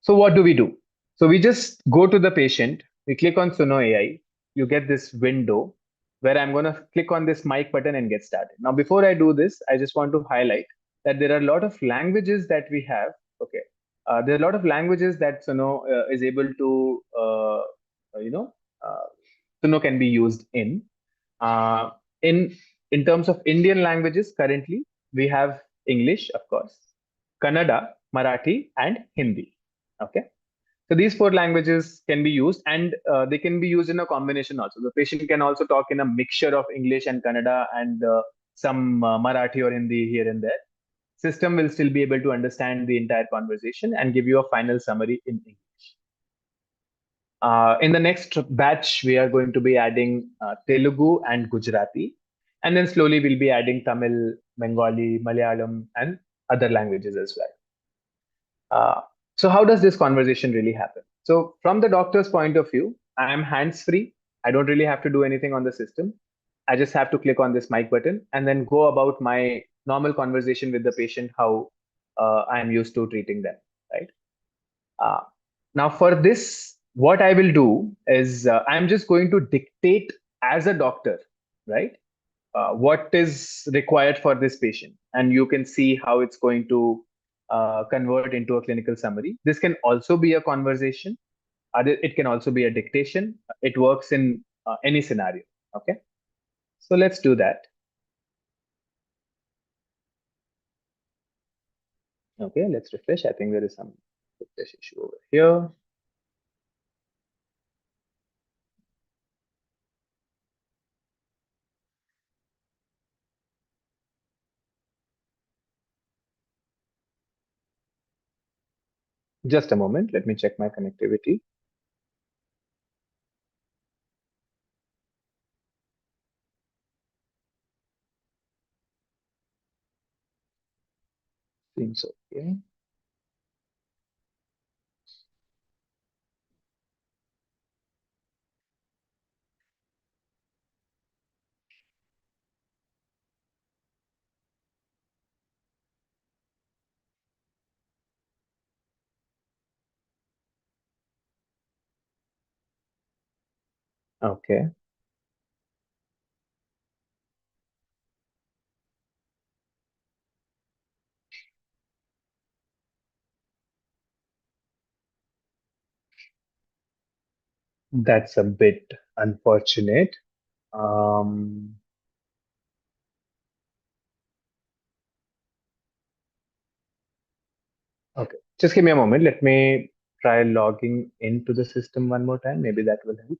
So what do we do? So we just go to the patient, we click on Suno AI, you get this window where I'm going to click on this mic button and get started. Now, before I do this, I just want to highlight that there are a lot of languages that we have. Okay. There are a lot of languages that Suno is able to, Suno can be used in. Uh, in terms of Indian languages, currently, we have English, of course, Kannada, Marathi, and Hindi. Okay. So these four languages can be used, and they can be used in a combination also. The patient can also talk in a mixture of English and Kannada and some Marathi or Hindi here and there. System will still be able to understand the entire conversation and give you a final summary in English. In the next batch, we are going to be adding Telugu and Gujarati, and then slowly we'll be adding Tamil, Bengali, Malayalam, and other languages as well. So how does this conversation really happen? So from the doctor's point of view, I am hands-free. I don't really have to do anything on the system. I just have to click on this mic button and then go about my normal conversation with the patient, how I'm used to treating them, right? Now for this, what I will do is I'm just going to dictate as a doctor, right? What is required for this patient, and you can see how it's going to convert into a clinical summary. This can also be a conversation. It can also be a dictation. It works in any scenario. Okay. So let's do that. Okay, let's refresh. I think there is some Put this issue over here. Just a moment. Let me check my connectivity. Seems okay. Okay. That's a bit unfortunate. Um, okay. Just give me a moment. Let me try logging into the system one more time. Maybe that will help.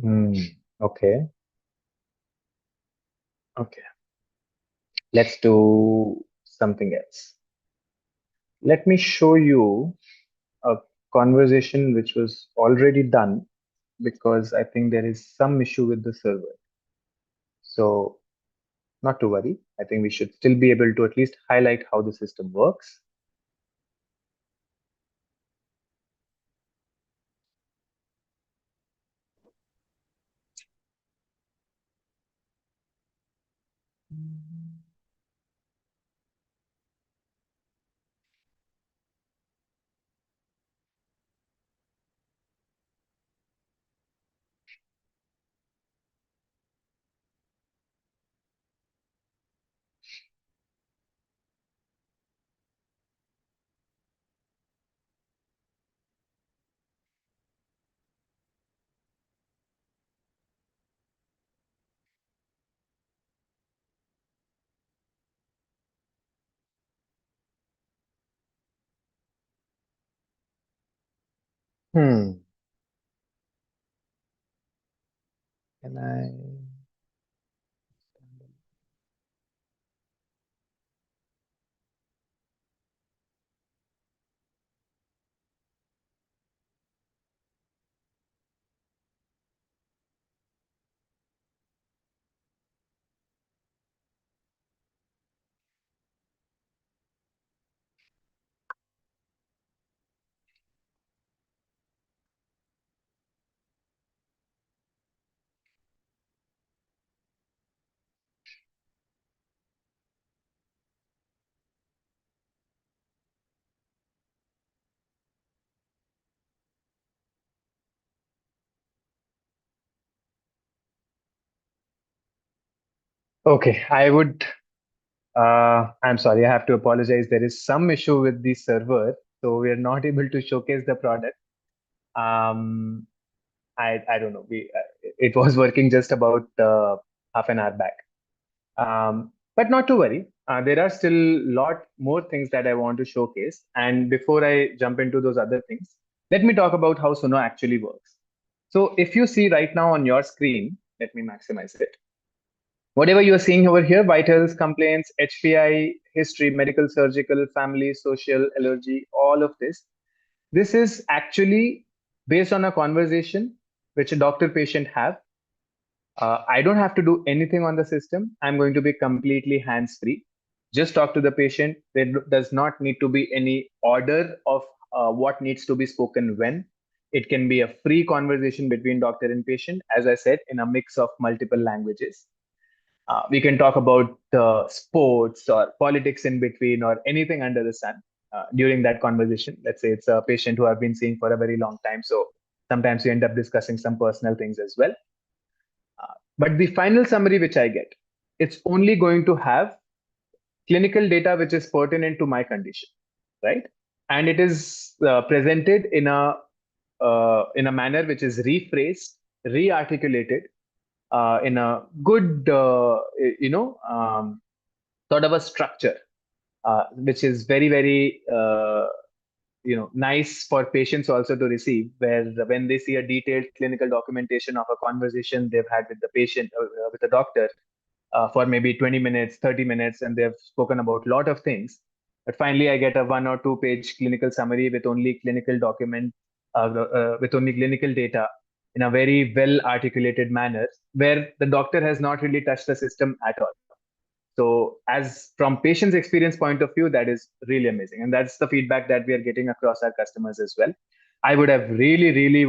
Hmm. Okay. Okay. Let's do something else. Let me show you a conversation which was already done because I think there is some issue with the server. So not to worry. I think we should still be able to at least highlight how the system works. Hmm. Can I? Okay, I'm sorry, I have to apologize. There is some issue with the server, so we are not able to showcase the product. Um, I don't know. It was working just about half an hour back. But not to worry. There are still a lot more things that I want to showcase. And before I jump into those other things, let me talk about how Suno actually works. So if you see right now on your screen, let me maximize it. Whatever you are seeing over here, vitals, complaints, HPI, history, medical, surgical, family, social, allergy, all of this is actually based on a conversation which a doctor patient have I don't have to do anything on the system. I'm going to be completely hands-free. Just talk to the patient. There does not need to be any order of what needs to be spoken when. It can be a free conversation between doctor and patient, as I said, in a mix of multiple languages. We can talk about sports or politics in between or anything under the sun during that conversation. Let's say it's a patient who I've been seeing for a very long time. So sometimes you end up discussing some personal things as well. But the final summary which I get, it's only going to have clinical data which is pertinent to my condition, right? And it is presented in a manner which is rephrased, re-articulated in a good, sort of a structure, which is very, very nice for patients also to receive, where when they see a detailed clinical documentation of a conversation they've had with the patient, with the doctor, for maybe 20 minutes, 30 minutes, and they've spoken about a lot of things. But finally, I get a 1 or 2 page clinical summary with only clinical document, with only clinical data in a very well articulated manner, where the doctor has not really touched the system at all. So, as from patient's experience point of view, that is really amazing, and that's the feedback that we are getting across our customers as well. I would have really, really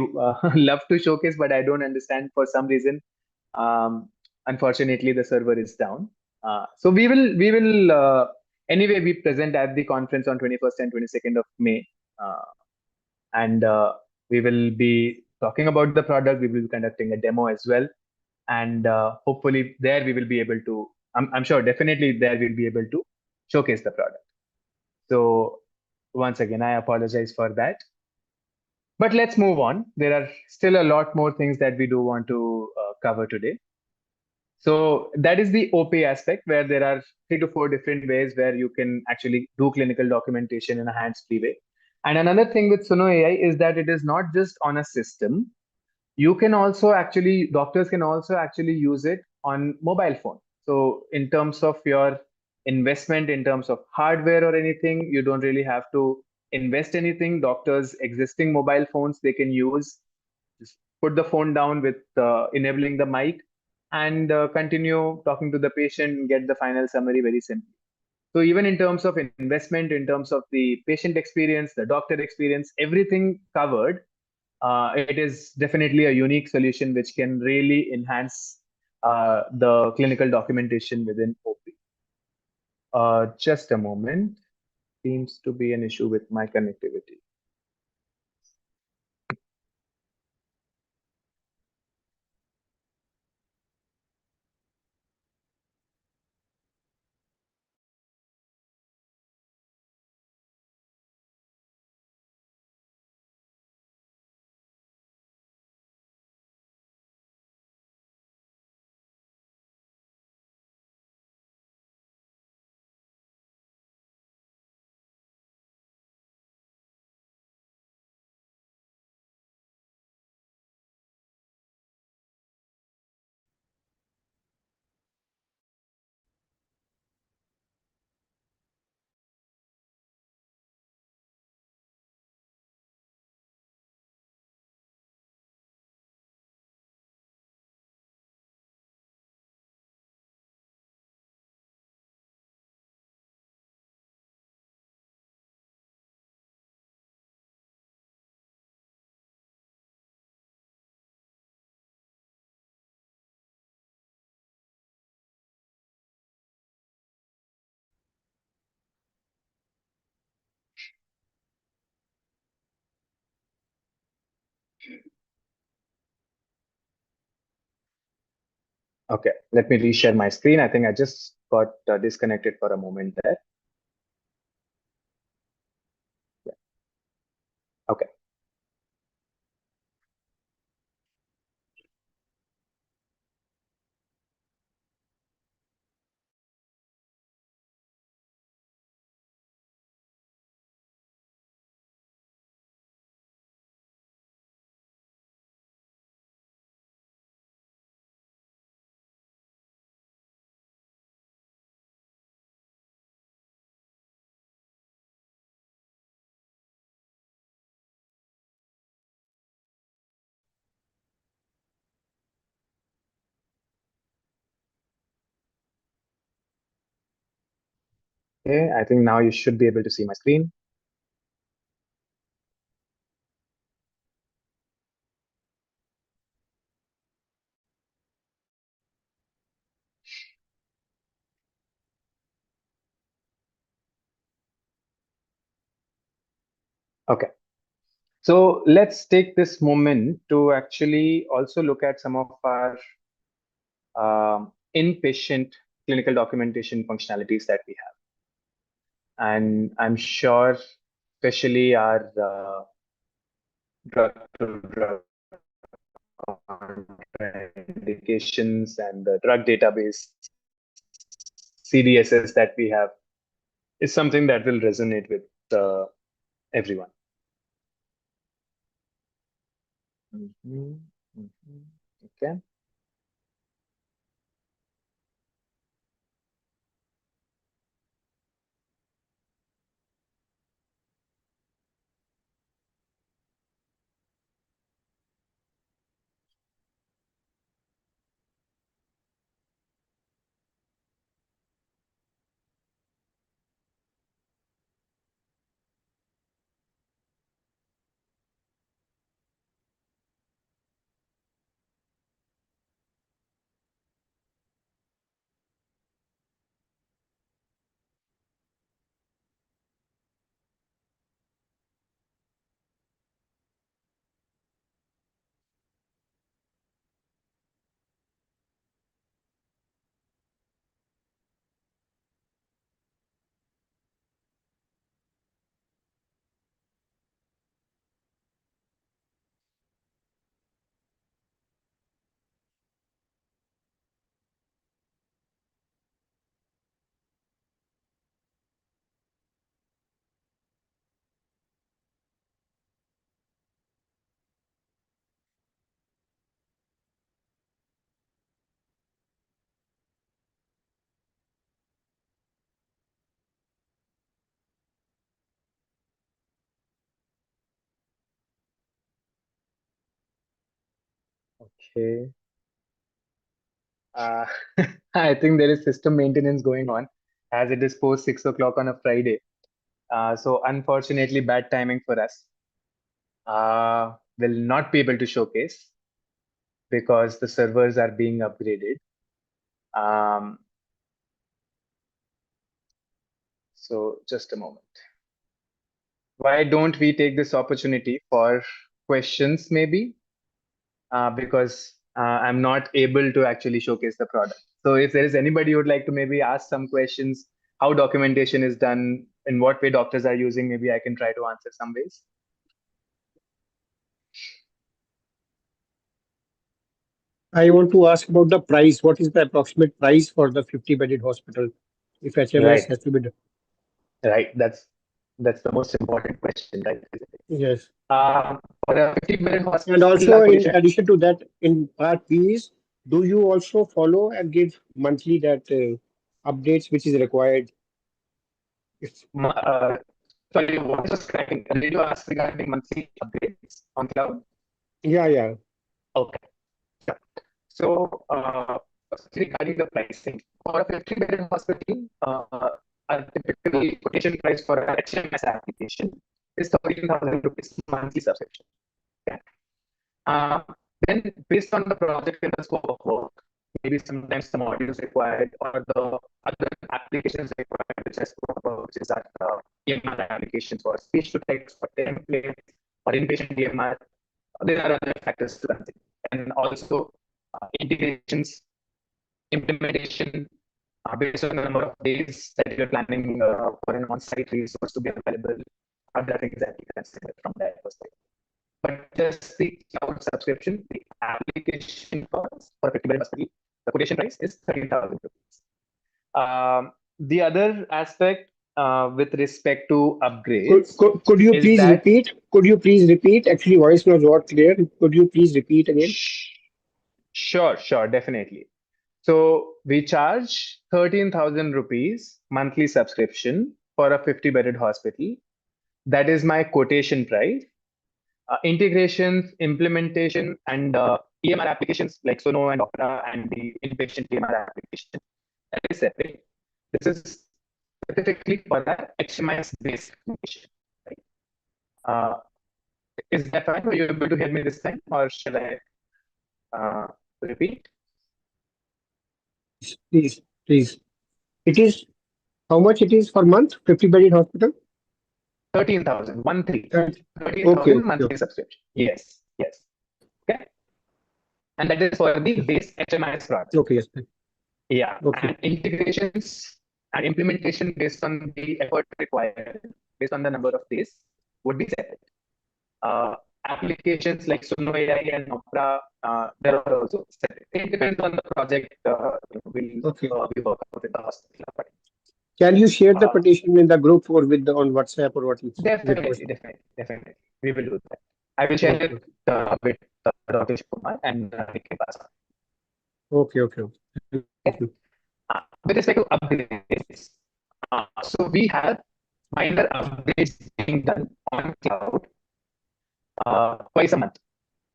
loved to showcase, but I don't understand for some reason. Unfortunately, the server is down. So anyway, we present at the conference on 21st and 22nd of May. And we will be talking about the product. We will be conducting a demo as well. And hopefully there we will be able to, I'm sure definitely there we'll be able to showcase the product. So once again, I apologize for that. But let's move on. There are still a lot more things that we do want to cover today. So that is the OP aspect, where there are 3 to 4 different ways where you can actually do clinical documentation in a hands-free way. And another thing with Suno AI is that it is not just on a system. You can also actually, doctors can also actually use it on mobile phone. So in terms of your investment, in terms of hardware or anything, you don't really have to invest anything. Doctors' existing mobile phones, they can use, just put the phone down with enabling the mic and continue talking to the patient and get the final summary very simply. So even in terms of investment, in terms of the patient experience, the doctor experience, everything covered, it is definitely a unique solution which can really enhance the clinical documentation within OP. Just a moment. Seems to be an issue with my connectivity. Okay, let me reshare my screen. I think I just got disconnected for a moment there. Yeah. Okay. Okay, I think now you should be able to see my screen. Okay, so let's take this moment to actually also look at some of our inpatient clinical documentation functionalities that we have. And I'm sure, especially our drug-to-drug indications and the drug database CDSs that we have is something that will resonate with everyone. Okay. Okay. Uh, I think there is system maintenance going on as it is post 6 o'clock on a Friday. So unfortunately, bad timing for us. Will not be able to showcase because the servers are being upgraded. So just a moment. Why don't we take this opportunity for questions maybe? Because I'm not able to actually showcase the product. So if there is anybody who would like to maybe ask some questions, how documentation is done, in what way doctors are using, maybe I can try to answer some ways. I want to ask about the price. What is the approximate price for the 50-bedded hospital if HMS Right, has to be done? right. That's the most important question, right? Yes. For a 50-bedded And hospital also, in acquisition, addition to that, in part B's, do you also follow and give monthly that updates which is required? If, uh, sorry, what was cracking? Did you ask regarding monthly updates on cloud? yeah, yeah. Okay. Yeah. So, regarding the pricing, for a 50-bedded hospital, a typical quotation price for an HMS application is 13,000 rupees monthly subscription. Okay. Uh, then, based on the project and the scope of work, maybe sometimes the modules required or the other applications required, which I spoke about, which is our EMR applications for speech to text, for templates, or inpatient EMR, there are other factors to consider. And also integrations, implementation, based on the number of days that you're planning for an on-site resource to be available, other things that you can consider from that perspective. But just the cloud subscription, the application cost for a 50-bedded hospital, the quotation price is 13,000 rupees. The other aspect with respect to upgrades Could you is please that repeat? Could you please repeat? Actually, voice was not clear. Could you please repeat again? sure, definitely. So we charge 13,000 rupees monthly subscription for a 50-bedded hospital. That is my quotation price. Integrations, implementation, and EMR applications like Sono and Opera and the inpatient EMR application, that is separate. This is specifically for the HMIS-based application. Right? Is that fine? Were you able to hear me this time, or shall I repeat? Please. It is how much it is per month? 50-bedded hospital? 13,000, 13. Okay, 13,000 monthly okay. subscription. Yes. Okay. And that is for the base HMIS product. Okay, yes. Yeah. Okay. And integrations and implementation based on the effort required, based on the number of days, would be separate. Applications like Suno AI and Opera, there are also separate. It depends on the project Okay. we work out with the hospital. Can you share the petition in the group or with on WhatsApp or what? Definitely. We will do that. I will share it with Dr. Kumar and we can pass on. Okay. Thank you. With respect to upgrades, so we have minor upgrades being done on cloud twice a month,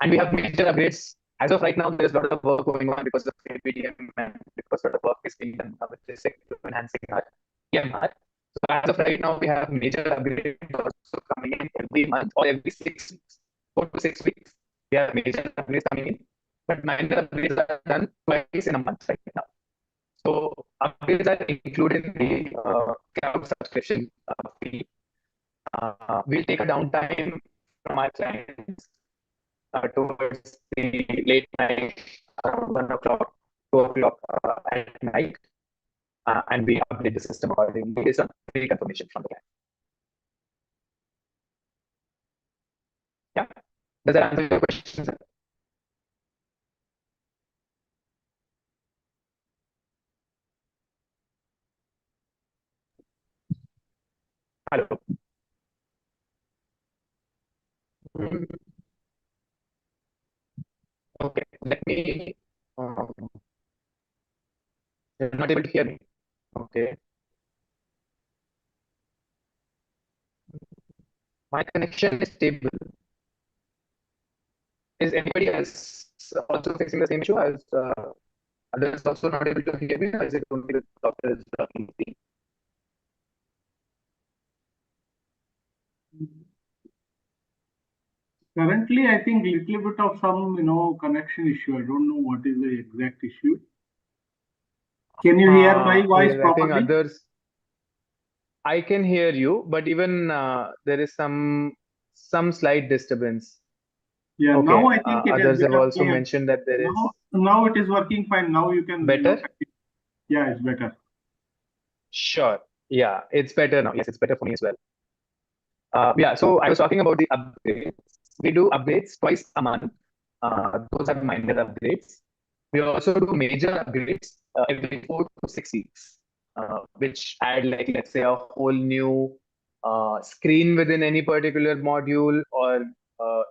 and we have major upgrades. As of right now, there's a lot of work going on because of PDM and because a lot of work is being done with respect to enhancing our EMR. So as of right now, we have major upgrades also coming in every month or every 6 weeks, 4 to 6 weeks. We have major upgrades coming in, but minor upgrades are done twice in a month right now. So upgrades are included in the cloud subscription fee. We'll take a downtime from our clients towards the late night, around 1 o'clock, 2 o'clock at night, and we update the system accordingly based on reconfirmation from the client. Yeah, does that answer your question, sir? Hello. Okay, let me. You're not able to hear me. Okay. My connection is stable. Is anybody else also facing the same issue as others also not able to hear me, or is it only the doctors talking to me? Currently, I think little bit of some connection issue. I don't know what is the exact issue. Can you hear my voice Yes, I think properly? others. I can hear you, but even there is some slight disturbance. Yeah, Okay. now I think it is Others have better. also mentioned that there is Now it is working fine. Now you can better. Yeah, it's better. Sure. Yeah, it's better now. Yes, it's better for me as well. Yeah, so I was talking about the upgrades. We do upgrades twice a month. Those are minor upgrades. We also do major upgrades every 4 to 6 weeks, which add, like, let's say, a whole new screen within any particular module or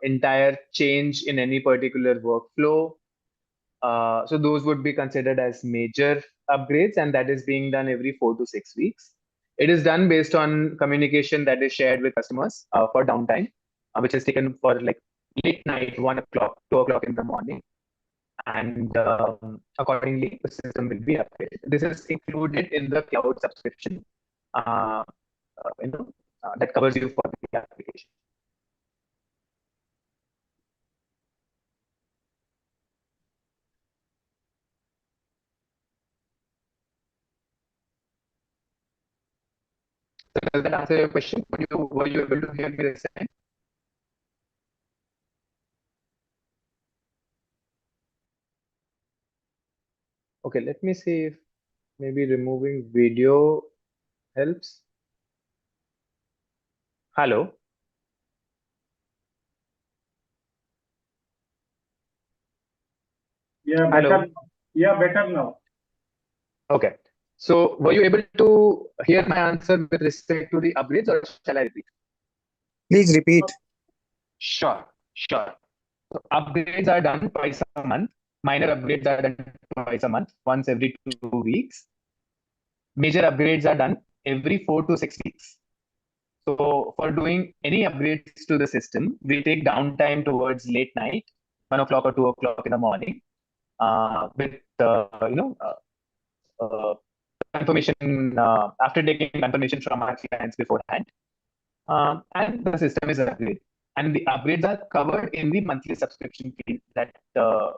entire change in any particular workflow. So those would be considered as major upgrades, and that is being done every 4 to 6 weeks. It is done based on communication that is shared with customers for downtime, which is taken for like late night, 1 o'clock, 2 o'clock in the morning. And accordingly, the system will be upgraded. This is included in the cloud subscription, that covers you for the application. Does that answer your question? Were you able to hear me this time? Okay, let me see if maybe removing video helps. Hello. Yeah, better. Yeah, better now. Okay. So were you able to hear my answer with respect to the upgrades, or shall I repeat? Please repeat. Sure. So upgrades are done twice a month. Minor upgrades are done twice a month, once every 2 weeks. Major upgrades are done every 4 to 6 weeks. So for doing any upgrades to the system, we take downtime towards late night, 1 o'clock or 2 o'clock in the morning, with confirmation after taking confirmation from our clients beforehand. And the system is upgraded. And the upgrades are covered in the monthly subscription fee that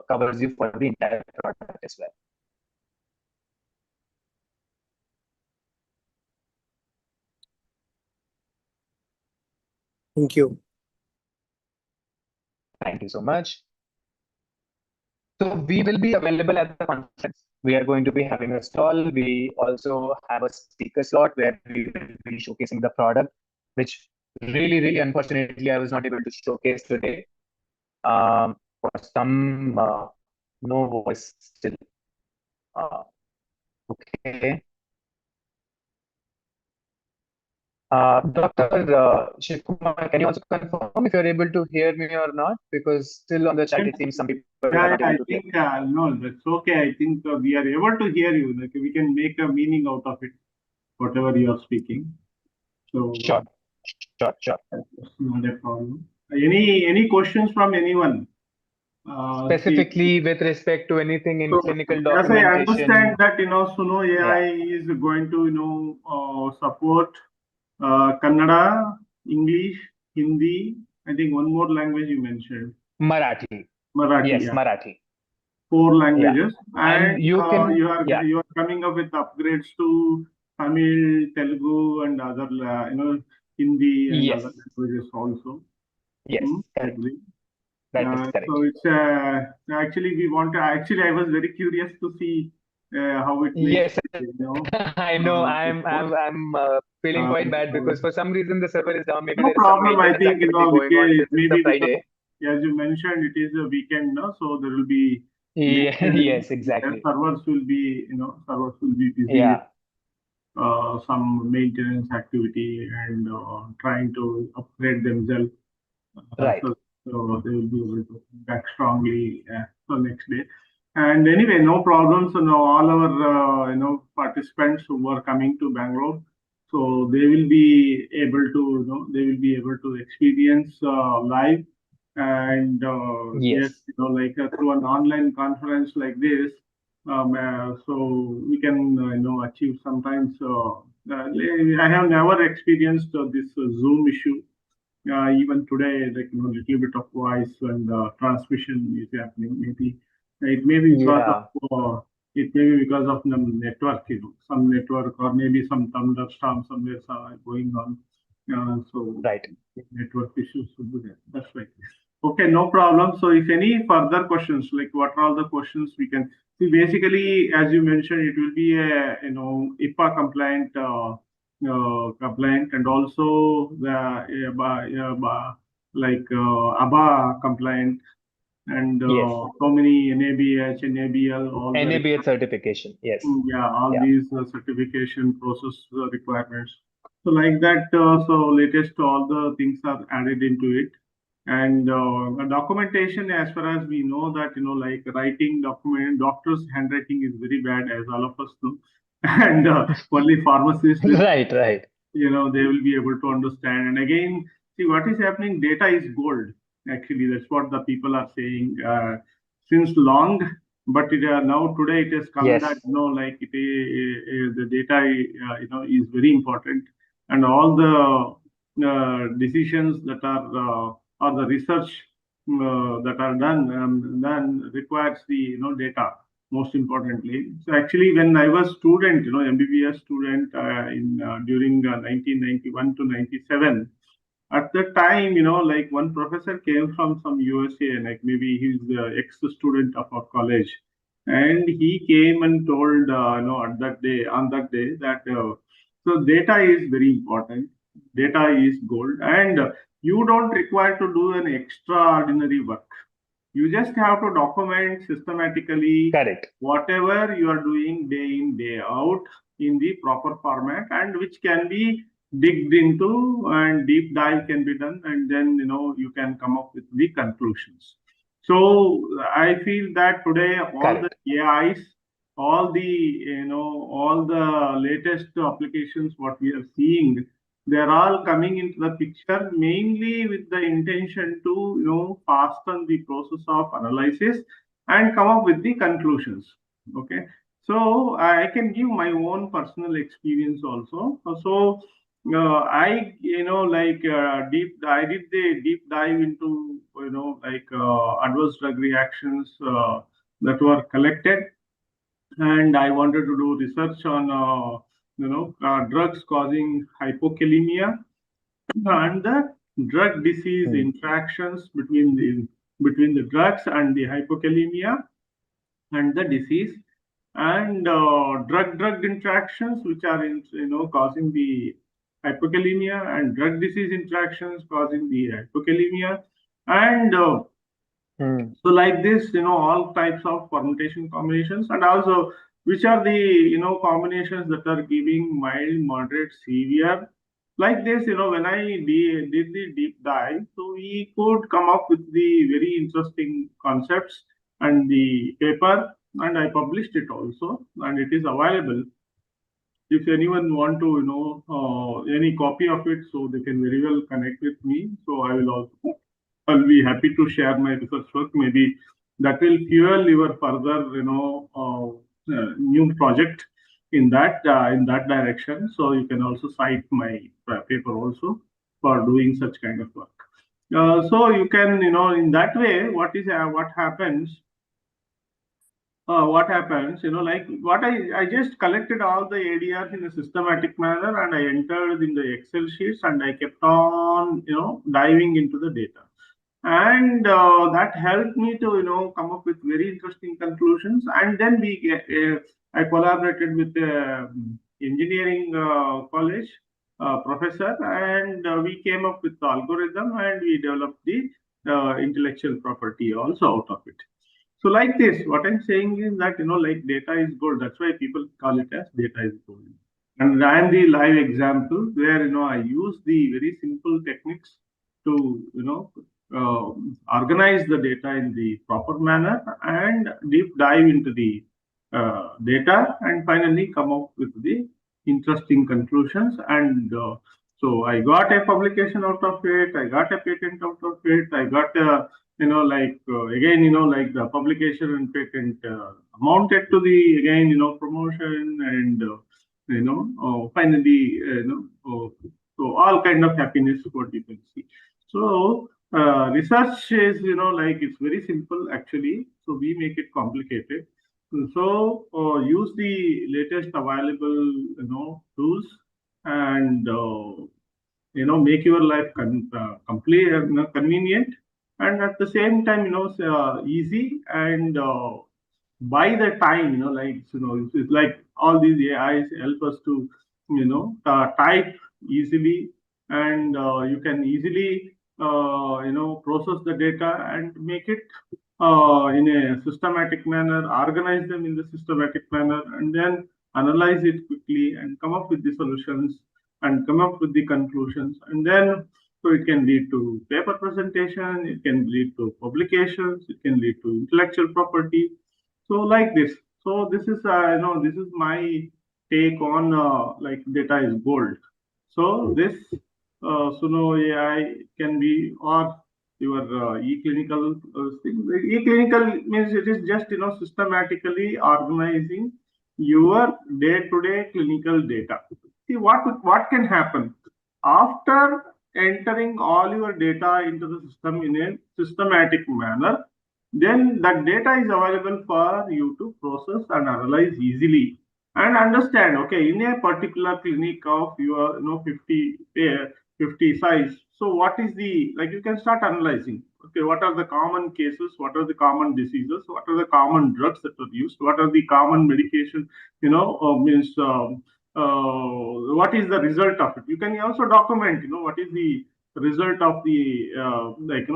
covers you for the entire product as well. Thank you. Thank you so much. So we will be available at the conference. We are going to be having a stall. We also have a speaker slot where we will be showcasing the product, which really, unfortunately, I was not able to showcase today. For some, no voice still. Okay. Dr. Shivkumar, can you also confirm if you're able to hear me or not? Because still on the chat, it seems some people are not able to hear. I think, no, that's okay. I think we are able to hear you. Like, we can make a meaning out of it, whatever you are speaking. So Sure. that's not a problem. Any questions from anyone? Specifically with respect to anything in clinical documentation. As I understand that, Suno AI is going to, support Kannada, English, Hindi. I think one more language you mentioned. Marathi. Yes, yeah. Marathi. 4 languages, and you are coming up with upgrades to Tamil, Telugu, and other Hindi and other languages also. Yes, correct. That is correct. So it's actually we want to. Actually, I was very curious to see how it makes. Yes, I know. I'm feeling quite bad because for some reason the server is down. Maybe no there is problem. some I think going on. Maybe Friday. As you mentioned, it is a weekend, no? So there will be. Yes, exactly. Servers will be, busy. Yeah. Some maintenance activity and trying to upgrade themselves. Right. So they will be able to back strongly the next day. And anyway, no problems. So now all our participants who were coming to Bangalore, so they will be able to experience live and yes, through an online conference like this. So we can achieve sometimes. I have never experienced this Zoom issue. Even today, little bit of voice and transmission is happening. Maybe it may be because of the network, some network or maybe some thunderstorm somewhere going on. So right, network issues should be there. That's right. Okay, no problem. So if any further questions, like what are all the questions we can see? Basically, as you mentioned, it will be a IPA compliant. Compliant and also the ABA compliant and so many NABH, NABL, all NABH certification. Yes. Yeah, all these certification process requirements. So like that, so latest all the things are added into it. And documentation, as far as we know that, like writing document, doctor's handwriting is very bad, as all of us know. And only pharmacists, right. They will be able to understand. And again, see what is happening, data is gold. Actually, that's what the people are saying since long. But now today it has come that, the data, is very important. And all the decisions that are or the research that are done requires the data most importantly. So actually, when I was student, MBBS student during 1991 to 97, at that time, like one professor came from some USA, like maybe he's the ex-student of our college, and he came and told, on that day that so data is very important. Data is gold, and you don't require to do an extraordinary work. You just have to document systematically whatever you are doing day in, day out in the proper format, and which can be digged into and deep dive can be done, and then you can come up with the conclusions. So I feel that today all the AIs, all the latest applications what we are seeing, they're all coming into the picture mainly with the intention to hasten the process of analysis and come up with the conclusions. Okay, So I can give my own personal experience also. So I, I did the deep dive into, adverse drug reactions that were collected, and I wanted to do research on, drugs causing hypokalemia and the drug disease Hmm. interactions between the drugs and the hypokalemia and the disease, and drug interactions which are causing the hypokalemia, and drug disease interactions causing the hypokalemia, and Hmm. so like this, all types of permutation combinations, and also which are the combinations that are giving mild, moderate, severe. Like this, when I did the deep dive, so we could come up with the very interesting concepts and the paper, and I published it also, and it is available. If anyone want to, any copy of it, so they can very well connect with me. So I'll be happy to share my research work. Maybe that will fuel your further, new project in that direction. So you can also cite my paper also for doing such kind of work. So you can, in that way, what happens, like what I just collected all the ADRs in a systematic manner, and I entered in the Excel sheets, and I kept on, diving into the data. And that helped me to, come up with very interesting conclusions. And then I collaborated with the engineering college professor, and we came up with the algorithm, and we developed the intellectual property also out of it. So like this, what I'm saying is that, like data is gold. That's why people call it as data is gold. And I am the live example where, I use the very simple techniques to, organize the data in the proper manner and deep dive into the data, and finally come up with the interesting conclusions. And so I got a publication out of it. I got a patent out of it. I got a, again, like the publication and patent amounted to the, again, promotion, and finally, so all kind of happiness what you can see. So research is, like it's very simple actually, so we make it complicated. So use the latest available, tools, and make your life complete, convenient, and at the same time, easy, and by the time, like, it's like all these AIs help us to, type easily, and you can easily process the data and make it in a systematic manner, organize them in the systematic manner, and then analyze it quickly and come up with the solutions and come up with the conclusions. And then, so it can lead to paper presentation, it can lead to publications, it can lead to intellectual property. So like this. So this is, this is my take on, like data is gold. So this Suno AI can be, or your e-clinical thing. E-clinical means it is just, systematically organizing your day-to-day clinical data. See what can happen after entering all your data into the system in a systematic manner. Then that data is available for you to process and analyze easily and understand. Okay, in a particular clinic of your, 50 size. So what is the, like, you can start analyzing. Okay, what are the common cases? What are the common diseases? What are the common drugs that are used? What are the common medication? Means what is the result of it? You can also document. What is the result of the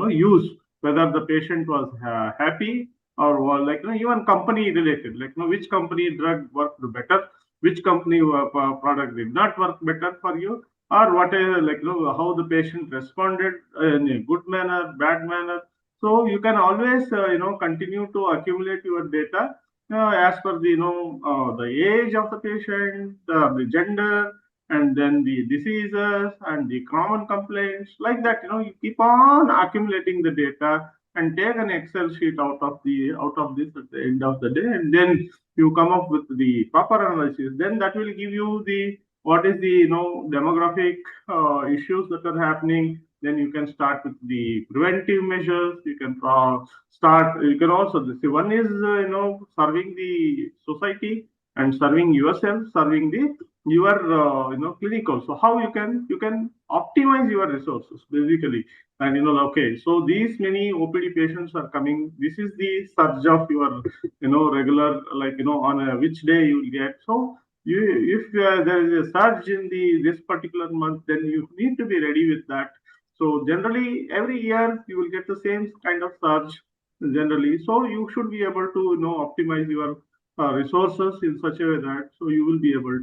use, whether the patient was happy, or was, like, even company related, like, which company drug worked better, which company product did not work better for you, or whatever, like, how the patient responded in a good manner, bad manner. So you can always continue to accumulate your data as per the, the age of the patient, the gender, and then the diseases and the common complaints. Like that, you keep on accumulating the data, and take an Excel sheet out of this at the end of the day, and then you come up with the proper analysis. Then that will give you the what is the demographic issues that are happening. Then you can start with the preventive measures. You can start. You can also see one is serving the society and serving yourself, serving the your clinic also. How you can optimize your resources basically. And okay, so these many OPD patients are coming. This is the surge of your regular, like on a which day you will get. So you, if there is a surge in the this particular month, then you need to be ready with that. So generally every year you will get the same kind of surge generally. So you should be able to optimize your resources in such a way that so you will be able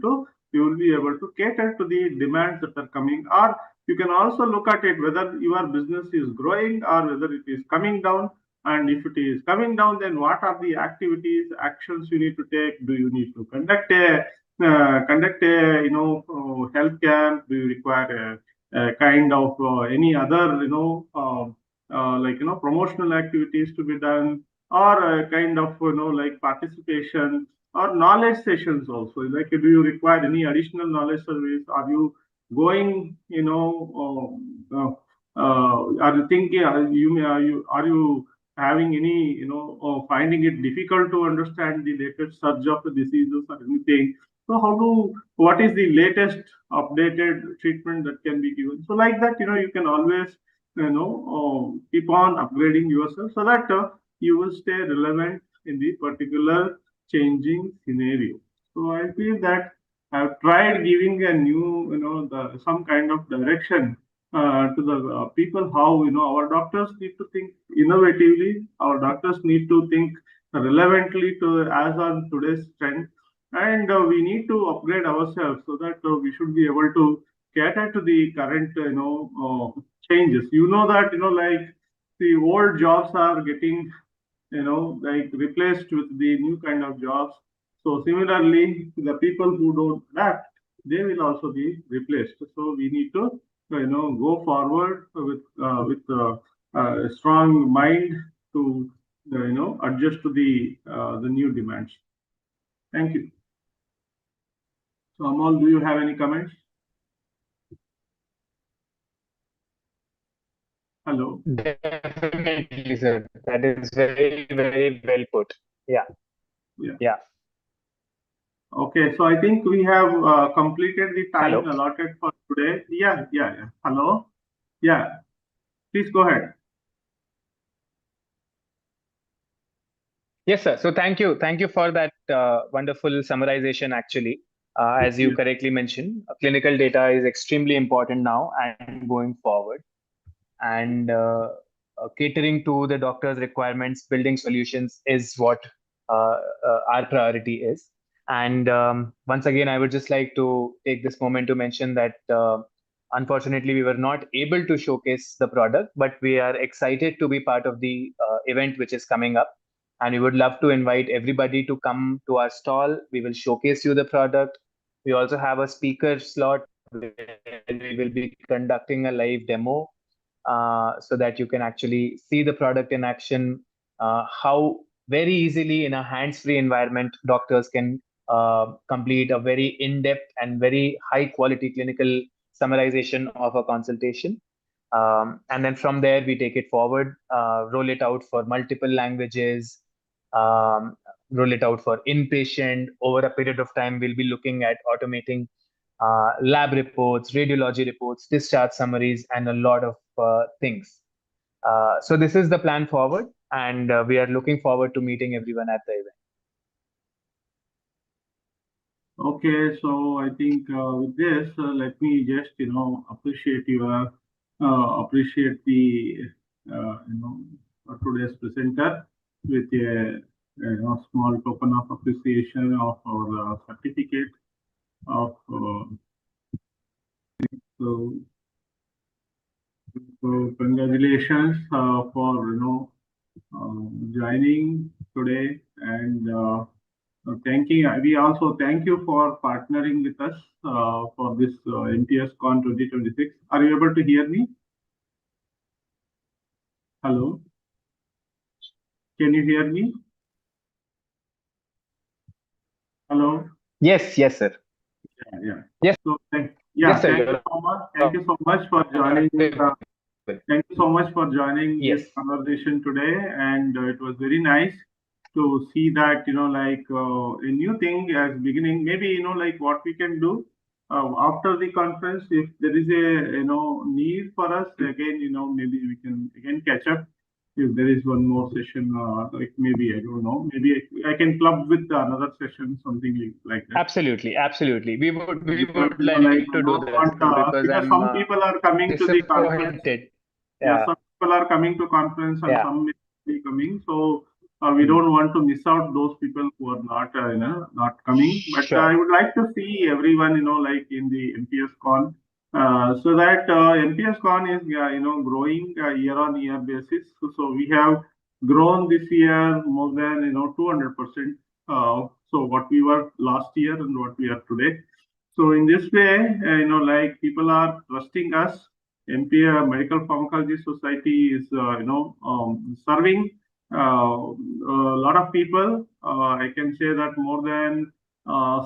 to cater to the demands that are coming. Or you can also look at it whether your business is growing or whether it is coming down. And if it is coming down, then what are the activities, actions you need to take? Do you need to conduct a health camp? Do you require a kind of any other like promotional activities to be done, or a kind of like participation or knowledge sessions also? Like, do you require any additional knowledge service? Are you going are you thinking, are you having any finding it difficult to understand the latest surge of the diseases or anything? So what is the latest updated treatment that can be given? So like that, you can always keep on upgrading yourself so that you will stay relevant in the particular changing scenario. So I feel that I've tried giving a new, some kind of direction to the people, how our doctors need to think innovatively. Our doctors need to think relevantly to as on today's trend, and we need to upgrade ourselves so that we should be able to cater to the current changes. That like the old jobs are getting like replaced with the new kind of jobs. So similarly, the people who don't adapt, they will also be replaced. So we need to go forward with a strong mind to adjust to the new demands. Thank you. So Amal, do you have any comments? Hello. Definitely, sir. That is very, very well put. Yeah. Yeah. Yeah. Okay, so I think we have completed the time Hello. allotted for today. Yeah. Hello. Yeah. Please go ahead. Yes, sir. So thank you. Thank you for that wonderful summarization, actually. As you Yeah. correctly mentioned, clinical data is extremely important now and going forward. And catering to the doctor's requirements, building solutions is what our priority is. And once again, I would just like to take this moment to mention that unfortunately, we were not able to showcase the product, but we are excited to be part of the event which is coming up. And we would love to invite everybody to come to our stall. We will showcase you the product. We also have a speaker slot where we will be conducting a live demo so that you can actually see the product in action, how very easily in a hands-free environment doctors can complete a very in-depth and very high-quality clinical summarization of a consultation. And then from there, we take it forward, roll it out for multiple languages, roll it out for inpatient. Over a period of time, we'll be looking at automating lab reports, radiology reports, discharge summaries, and a lot of things. So this is the plan forward, and we are looking forward to meeting everyone at the event. Okay, so I think with this, let me just appreciate the today's presenter with a small token of appreciation of our certificate of so congratulations for joining today, and we also thank you for partnering with us for this MPS Con 2026. Are you able to hear me? Hello. Can you hear me? Hello? Yes, sir. Yeah. Yes. So, Yes, sir. thank you so much. Thank you so much for joining. Thank you so much for joining Yes. this conversation today, and it was very nice to see that a new thing as beginning. Maybe like what we can do after the conference, if there is a need for us again, maybe we can again catch up. If there is one more session, like maybe I don't know, maybe I can club with another session, something like that. Absolutely. We would Because, like to do this because because I'm some people are coming to the conference. disappointed. Yeah, Yeah. some people are coming to conference and Yeah. some may be coming. So we don't want to miss out those people who are not coming. But Sure. I would like to see everyone, like in the MPS Con, so that MPS Con is growing year on year basis. So we have grown this year more than 200%. So what we were last year and what we are today. So in this way, like people are trusting us. MPS Medical Pharmacology Society is serving a lot of people. I can say that more than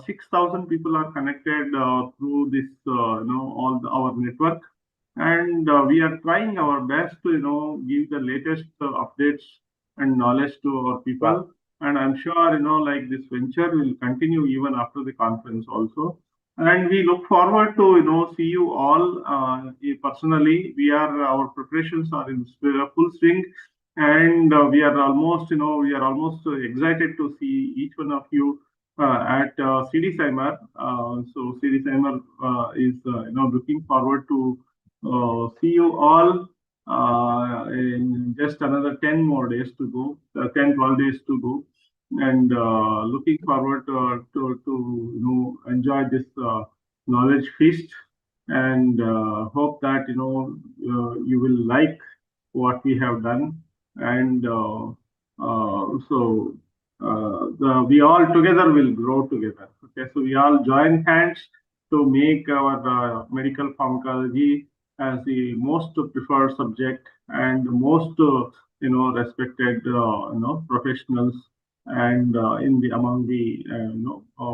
6,000 people are connected through this our network, and we are trying our best to give the latest updates and knowledge to our people. Wow. And I'm sure like this venture will continue even after the conference also. And we look forward to see you all personally. Our preparations are in full swing, and we are almost excited to see each one of you at CD Cymer. So CD Cymer is looking forward to see you all in just another 10 more days to go, 10, 12 days to go. And looking forward to enjoy this knowledge feast, and hope that you will like what we have done. And we all together will grow together. Okay, so we all join hands to make our medical pharmacology as the most preferred subject and the most respected professionals, and in the among the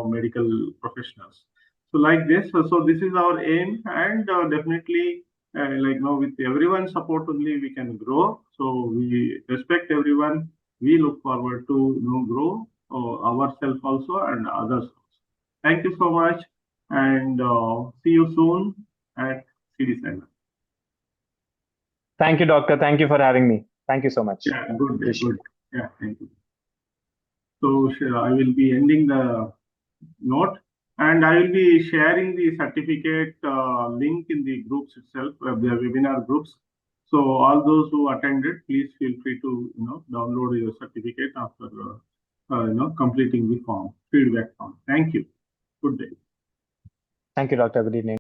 medical professionals. So like this, so this is our aim, and definitely with everyone's support only we can grow. So we respect everyone. We look forward to grow ourselves also and others also. Thank you so much, and see you soon at CD Center. Thank you, doctor. Thank you for having me. Thank you so much. Yeah, good day. Appreciate Good. Yeah, thank you. So I will be ending the note, and I will be sharing the certificate link in the groups itself, the webinar groups. So all those who attended, please feel free to download your certificate after completing the form, feedback form. Thank you. Good day. Thank you, doctor. Good evening.